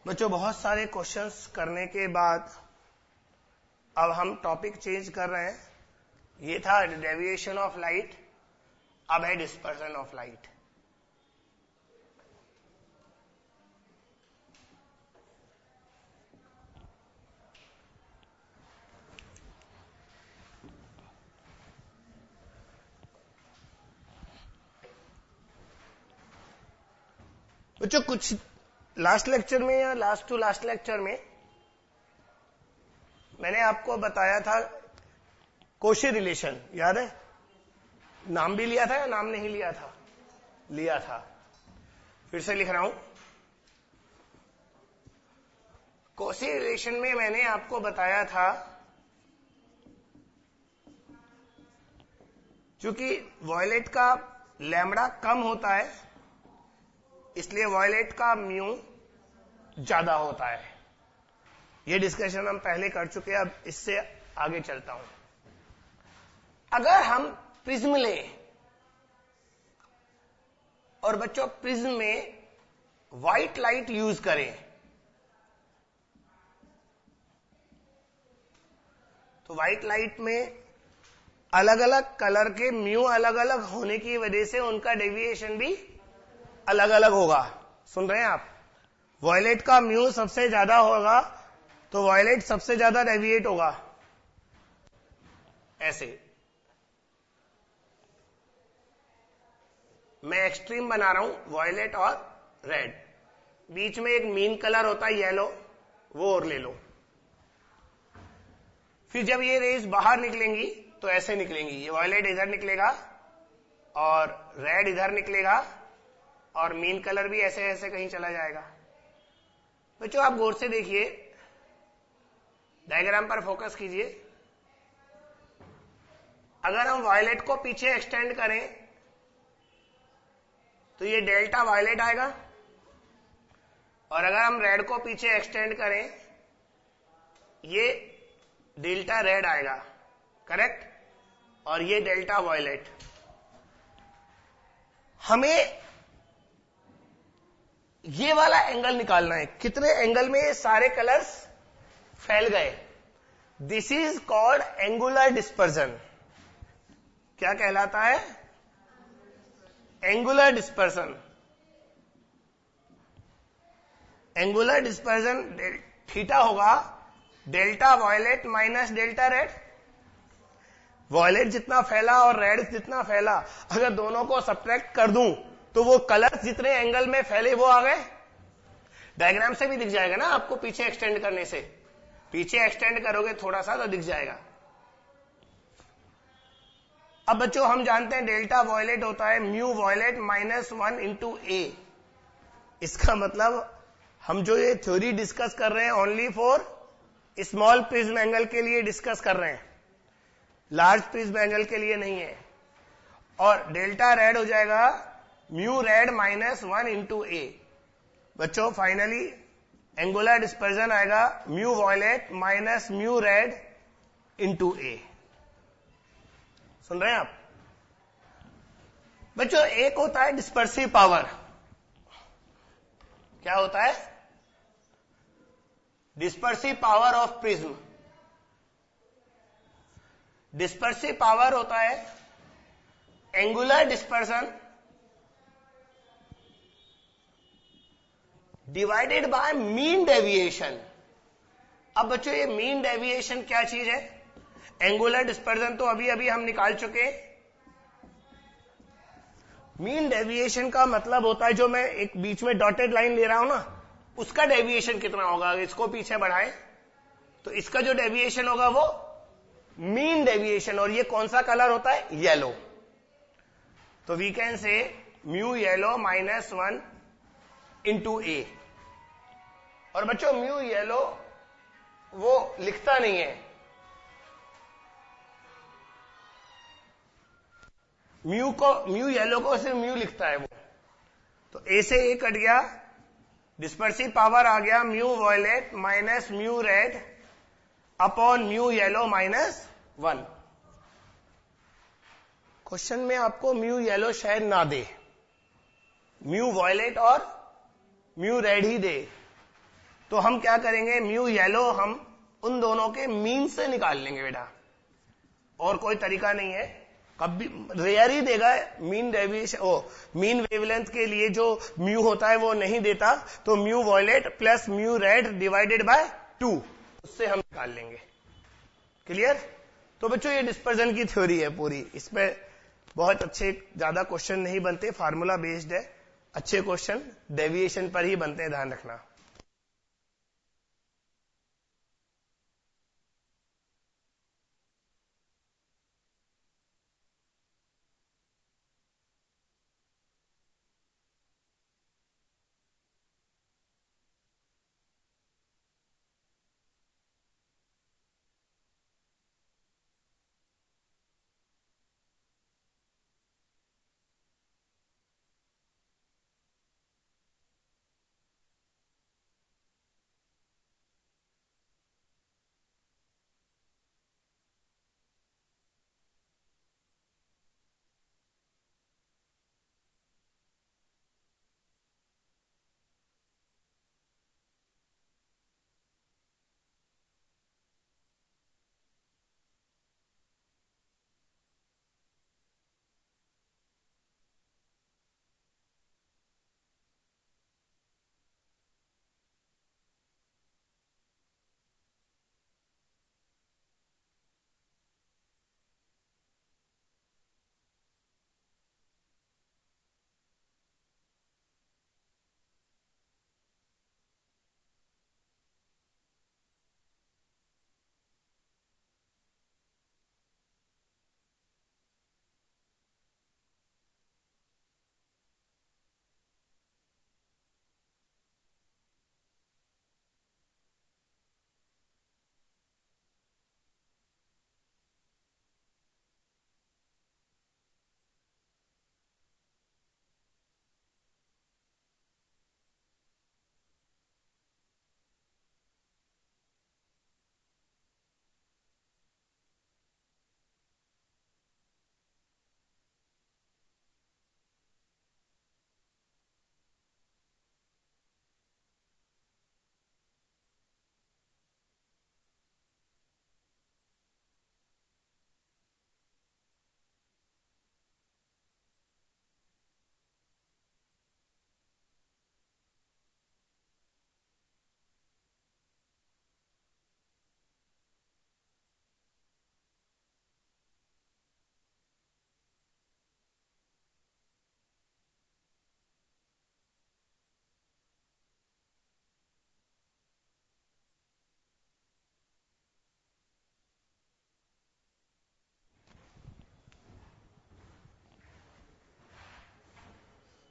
बच्चों बहुत सारे क्वेश्चंस करने के बाद अब हम टॉपिक चेंज कर रहे हैं। ये था डेविएशन ऑफ लाइट, अब है डिस्पर्सन ऑफ लाइट। बच्चों कुछ लास्ट लेक्चर में या लास्ट टू लास्ट लेक्चर में मैंने आपको बताया था कोशी रिलेशन, याद है? नाम भी लिया था या नाम नहीं लिया था? लिया था। फिर से लिख रहा हूं। कोशी रिलेशन में मैंने आपको बताया था क्योंकि वॉयलेट का लैम्बडा कम होता है इसलिए वॉयलेट का म्यू ज्यादा होता है। ये डिस्कशन हम पहले कर चुके हैं, अब इससे आगे चलता हूं। अगर हम प्रिज्म लें और बच्चों प्रिज्म में व्हाइट लाइट यूज करें तो व्हाइट लाइट में अलग अलग कलर के म्यू अलग अलग होने की वजह से उनका डेविएशन भी अलग अलग होगा। सुन रहे हैं आप? वॉयलेट का म्यू सबसे ज्यादा होगा तो वॉयलेट सबसे ज्यादा डेविएट होगा, ऐसे। मैं एक्सट्रीम बना रहा हूं, वॉयलेट और रेड। बीच में एक मीन कलर होता है येलो, वो और ले लो। फिर जब ये रेज बाहर निकलेंगी तो ऐसे निकलेंगी, ये वॉयलेट इधर निकलेगा और रेड इधर निकलेगा और मीन कलर भी ऐसे ऐसे कहीं चला जाएगा। बच्चों आप गौर से देखिए, डायग्राम पर फोकस कीजिए। अगर हम वॉयलेट को पीछे एक्सटेंड करें तो ये डेल्टा वॉयलेट आएगा और अगर हम रेड को पीछे एक्सटेंड करें ये डेल्टा रेड आएगा, करेक्ट? और ये डेल्टा वॉयलेट। हमें ये वाला एंगल निकालना है, कितने एंगल में ये सारे कलर्स फैल गए। This is called angular dispersion. क्या कहलाता है? Angular dispersion. Angular dispersion theta होगा delta violet minus delta red. Violet जितना फैला और रेड जितना फैला, अगर दोनों को सब्ट्रैक्ट कर दूं तो वो कलर्स जितने एंगल में फैले वो आ गए। डायग्राम से भी दिख जाएगा ना आपको, पीछे एक्सटेंड करने से। पीछे एक्सटेंड करोगे थोड़ा सा तो दिख जाएगा। अब बच्चों हम जानते हैं डेल्टा वॉयलेट होता है म्यू वॉयलेट माइनस 1 इंटू ए। इसका मतलब हम जो ये थ्योरी डिस्कस कर रहे हैं only for small prism angle के लिए डिस्कस कर रहे हैं, लार्ज प्रिज्म एंगल के लिए नहीं है। और डेल्टा रेड हो जाएगा mu red minus 1 into A. बच्चों फाइनली एंगुलर डिस्पर्जन आएगा mu violet minus mu red into A. सुन रहे हैं आप? बच्चों एक होता है डिस्पर्सिव पावर। क्या होता है? Dispersive power of prism. Dispersive power होता है angular dispersion divided by mean deviation. अब बच्चों ये मीन डेविएशन क्या चीज है? एंगुलर डिस्पर्जन तो अभी अभी हम निकाल चुके। मीन डेविएशन का मतलब होता है, जो मैं एक बीच में डॉटेड लाइन ले रहा हूं ना, उसका डेविएशन कितना होगा। इसको पीछे बढ़ाएं तो इसका जो डेविएशन होगा वो मीन डेविएशन, और ये कौन सा कलर होता है? येलो। तो we can say mu yellow -1 into A. और बच्चों म्यू येलो वो लिखता नहीं है, म्यू येलो को सिर्फ म्यू लिखता है वो। तो ए से ए कट गया, डिस्पर्सिव पावर आ गया mu violet minus mu red upon mu yellow -1। Question में आपको म्यू येलो शायद ना दे, म्यू वॉयलेट और म्यू रेड ही दे। तो हम क्या करेंगे, म्यू येलो हम उन दोनों के मीन से निकाल लेंगे बेटा, और कोई तरीका नहीं है। कभी रेयर ही देगा मीन डेविएशन, मीन वेवलेंथ के लिए जो म्यू होता है वो नहीं देता। तो mu violet plus mu red divided by 2, उससे हम निकाल लेंगे। क्लियर? तो बच्चों ये डिस्पर्जन की थ्योरी है पूरी, इस पे बहुत अच्छे ज्यादा क्वेश्चन नहीं बनते, फार्मूला बेस्ड है। अच्छे क्वेश्चन डेविएशन पर ही बनते हैं, ध्यान रखना।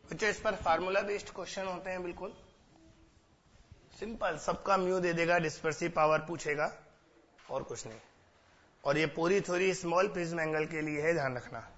बच्चों इस पर फार्मूला बेस्ड क्वेश्चन होते हैं, बिल्कुल सिंपल, सबका म्यू दे देगा, डिस्पर्सिव पावर पूछेगा और कुछ नहीं। और ये पूरी थ्योरी स्मॉल प्रिज्म एंगल के लिए है, ध्यान रखना।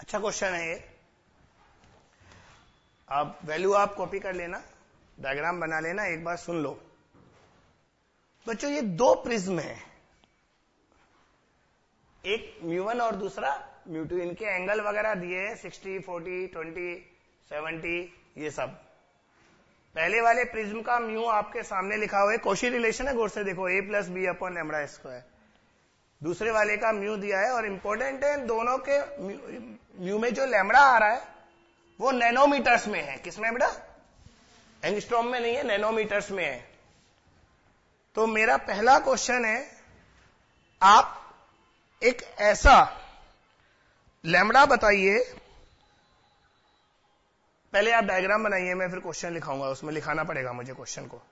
अच्छा क्वेश्चन है ये। आप वैल्यू आप कॉपी कर लेना, डायग्राम बना लेना, एक बार सुन लो बच्चों। ये दो प्रिज्म है, एक म्यू1 और दूसरा म्यू2। इनके एंगल वगैरह दिए हैं 60, 40, 20, 70, ये सब। पहले वाले प्रिज्म का म्यू आपके सामने लिखा हुआ है, कौशी रिलेशन है, गौर से देखो, a plus B upon lambda square. दूसरे वाले का म्यू दिया है, और इंपॉर्टेंट है दोनों के म्यू में जो लैम्बडा आ रहा है वो नैनोमीटर्स में है। किसमें बेटा? एंगस्ट्रॉम में नहीं है, नैनोमीटर्स में है। तो मेरा पहला क्वेश्चन है, आप एक ऐसा लैम्बडा बताइए। पहले आप डायग्राम बनाइए, मैं फिर क्वेश्चन लिखाऊंगा, उसमें लिखाना पड़ेगा मुझे क्वेश्चन को।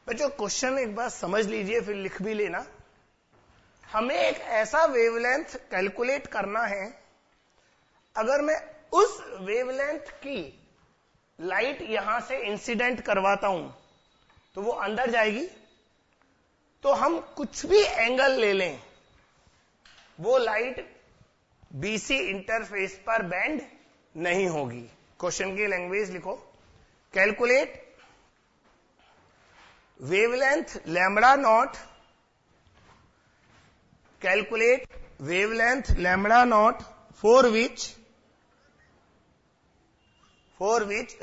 बच्चों क्वेश्चन एक बार समझ लीजिए, फिर लिख भी लेना। हमें एक ऐसा वेवलेंथ कैलकुलेट करना है, अगर मैं उस वेवलेंथ की लाइट यहां से इंसिडेंट करवाता हूं तो वो अंदर जाएगी। तो हम कुछ भी एंगल ले लें, वो लाइट बीसी इंटरफेस पर बेंड नहीं होगी। क्वेश्चन की लैंग्वेज लिखो, calculate wavelength lambda naught, calculate wavelength lambda naught for which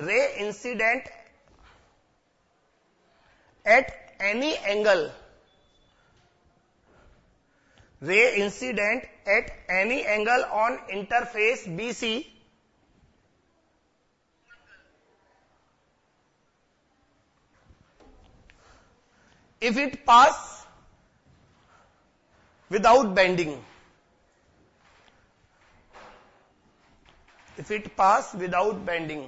ray incident at any angle, ray incident at any angle on interface BC if it pass without bending, if it pass without bending।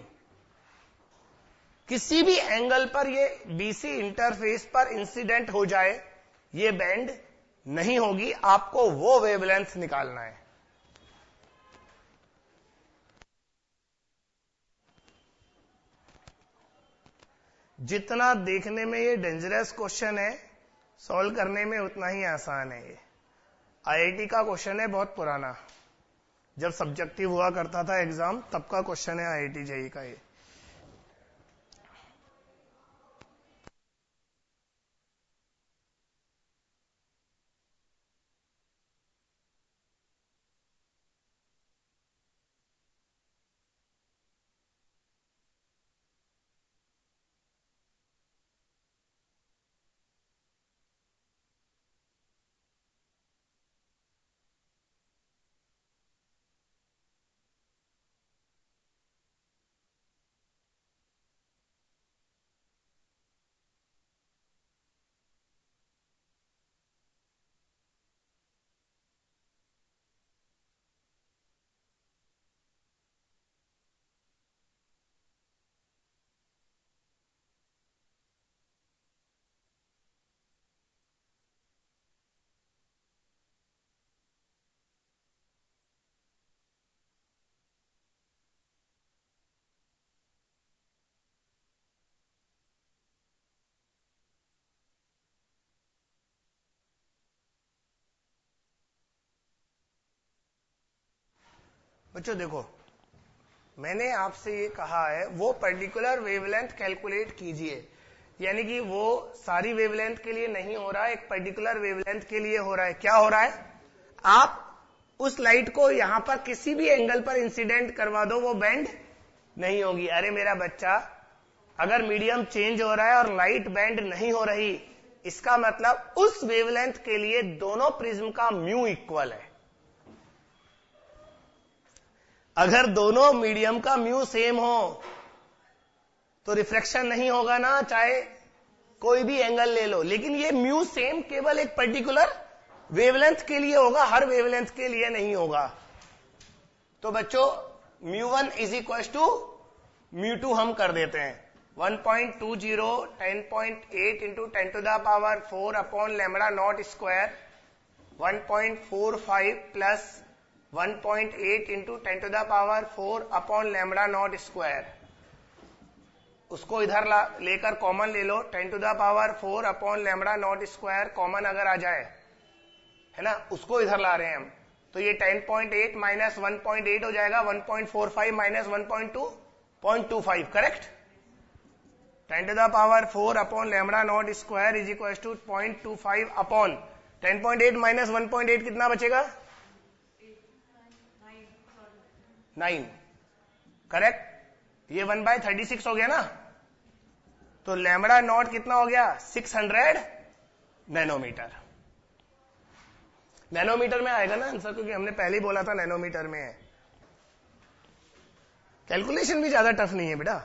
किसी भी angle पर ये BC interface पर incident हो जाए, ये bend नहीं होगी। आपको वो वेवलेंथ निकालना है। जितना देखने में ये डेंजरस क्वेश्चन है, सॉल्व करने में उतना ही आसान है। ये आईआईटी का क्वेश्चन है, बहुत पुराना, जब सब्जेक्टिव हुआ करता था एग्जाम, तब का क्वेश्चन है आईआईटी जेईई का ये। बच्चों देखो, मैंने आपसे ये कहा है वो पर्टिकुलर वेवलेंथ कैलकुलेट कीजिए, यानी कि वो सारी वेवलेंथ के लिए नहीं हो रहा है, एक पर्टिकुलर वेवलेंथ के लिए हो रहा है। क्या हो रहा है, आप उस लाइट को यहां पर किसी भी एंगल पर इंसिडेंट करवा दो, वो बेंड नहीं होगी। अरे मेरा बच्चा, अगर मीडियम चेंज हो रहा है और लाइट बेंड नहीं हो रही, इसका मतलब उस वेवलेंथ के लिए दोनों प्रिज्म का म्यू इक्वल है। अगर दोनों मीडियम का म्यू सेम हो तो रिफ्रैक्शन नहीं होगा ना, चाहे कोई भी एंगल ले लो। लेकिन ये म्यू सेम केवल एक पर्टिकुलर वेवलेंथ के लिए होगा, हर वेवलेंथ के लिए नहीं होगा। तो बच्चों μ1 इज इक्वल टू μ2 हम कर देते हैं 1.20 10.8 into 10 to the power 4 upon lambda naught square 1.45 plus 1.8 into 10 to the power 4 upon lambda naught square. उसको इधर लेकर कॉमन ले लो, 10 to the power 4 upon lambda naught square common अगर आ जाए, है ना, उसको इधर ला रहे हैं हम, तो ये 10.8 माइनस 1.8 हो जाएगा 1.45 minus 1.2 0.25, correct. 10 to the power 4 upon lambda naught square is equal to 0.25 upon 10.8 minus 1.8 कितना बचेगा, 9, करेक्ट। ये 1/36 हो गया ना, तो लैम्बडा नॉट कितना हो गया, 600 नैनोमीटर। नैनोमीटर में आएगा ना आंसर, क्योंकि हमने पहले ही बोला था नैनोमीटर में है। कैलकुलेशन भी ज्यादा टफ नहीं है बेटा।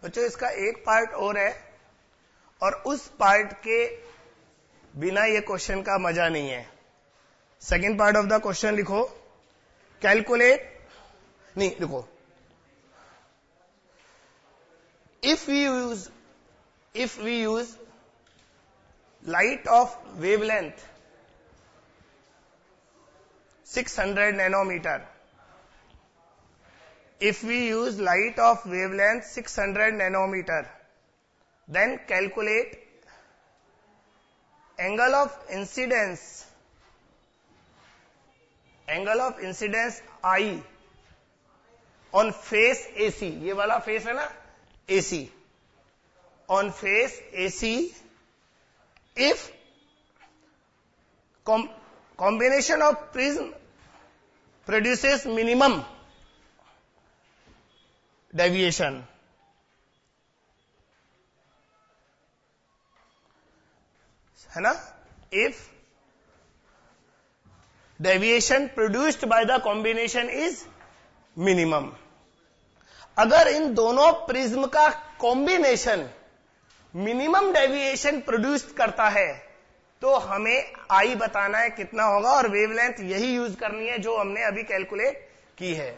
बच्चों इसका एक पार्ट और है, और उस पार्ट के बिना ये क्वेश्चन का मजा नहीं है। Second part of the question लिखो, कैलकुलेट, नहीं लिखो, if we use light of wavelength 600 nanometer, if we use light of wavelength 600 nanometer, then calculate angle of incidence I on face AC, ये वाला फेस है ना AC, on face AC if combination of prism produces minimum deviation, है ना, if deviation produced by the combination is minimum। अगर इन दोनों prism का combination minimum deviation produce करता है तो हमें आई बताना है कितना होगा, और वेवलेंथ यही यूज करनी है जो हमने अभी कैलकुलेट की है।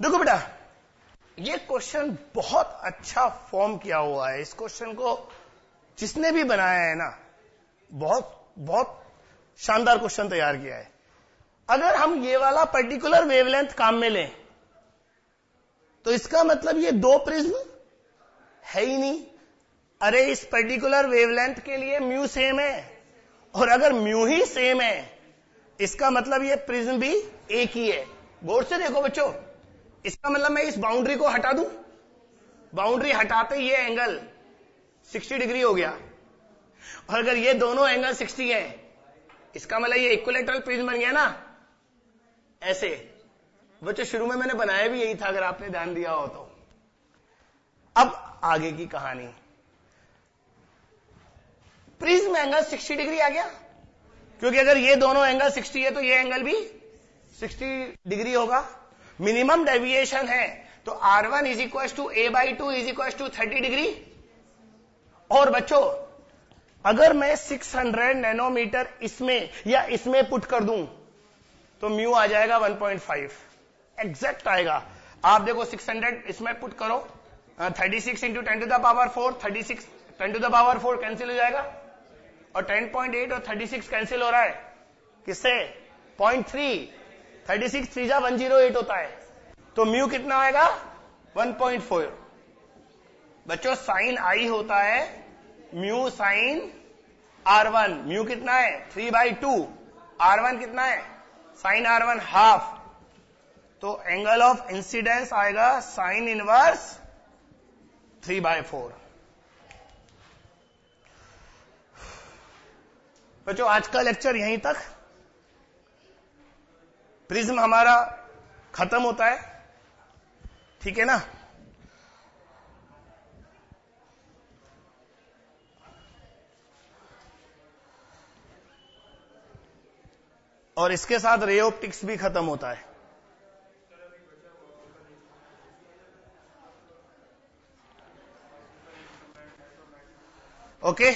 देखो बेटा, ये क्वेश्चन बहुत अच्छा फॉर्म किया हुआ है। इस क्वेश्चन को जिसने भी बनाया है ना, बहुत बहुत शानदार क्वेश्चन तैयार किया है। अगर हम ये वाला पर्टिकुलर वेवलेंथ काम में लें तो इसका मतलब ये दो प्रिज्म है ही नहीं। अरे इस पर्टिकुलर वेवलेंथ के लिए म्यू सेम है, और अगर म्यू ही सेम है इसका मतलब ये प्रिज्म भी एक ही है। गौर से देखो बच्चों, इसका मतलब मैं इस बाउंड्री को हटा दूं, बाउंड्री हटाते ये एंगल 60 डिग्री हो गया, और अगर ये दोनों एंगल 60 है इसका मतलब ये इक्विलैटरल प्रिज्म बन गया ना, ऐसे। बच्चों शुरू में मैंने बनाया भी यही था, अगर आपने ध्यान दिया हो तो। अब आगे की कहानी, प्रिज्म एंगल 60 डिग्री आ गया, क्योंकि अगर ये दोनों एंगल 60 है तो ये एंगल भी 60 डिग्री होगा। मिनिमम डेविएशन है तो R1 is equal to A/2 is equal to 30 degree. और बच्चों अगर मैं 600 नैनोमीटर इसमें या इसमें पुट कर दूं तो म्यू आ जाएगा 1.5, एग्जैक्ट आएगा। आप देखो 600 इसमें पुट करो, 36 into 10 to the power 4, 36 10 to the power 4 cancel हो जाएगा, और 10.8 और 36 कैंसिल हो रहा है किससे? 0.3, 36 3 जा 108 होता है, तो म्यू कितना आएगा? 1.4। बच्चों साइन आई होता है म्यू साइन R1। म्यू कितना है? 3/2। R1 कितना है? साइन R1 हाफ, तो एंगल ऑफ इंसिडेंस आएगा साइन इनवर्स 3/4। बच्चों आज का लेक्चर यहीं तक। प्रिज्म हमारा खत्म होता है, ठीक है ना? और इसके साथ रे ऑप्टिक्स भी खत्म होता है। ओके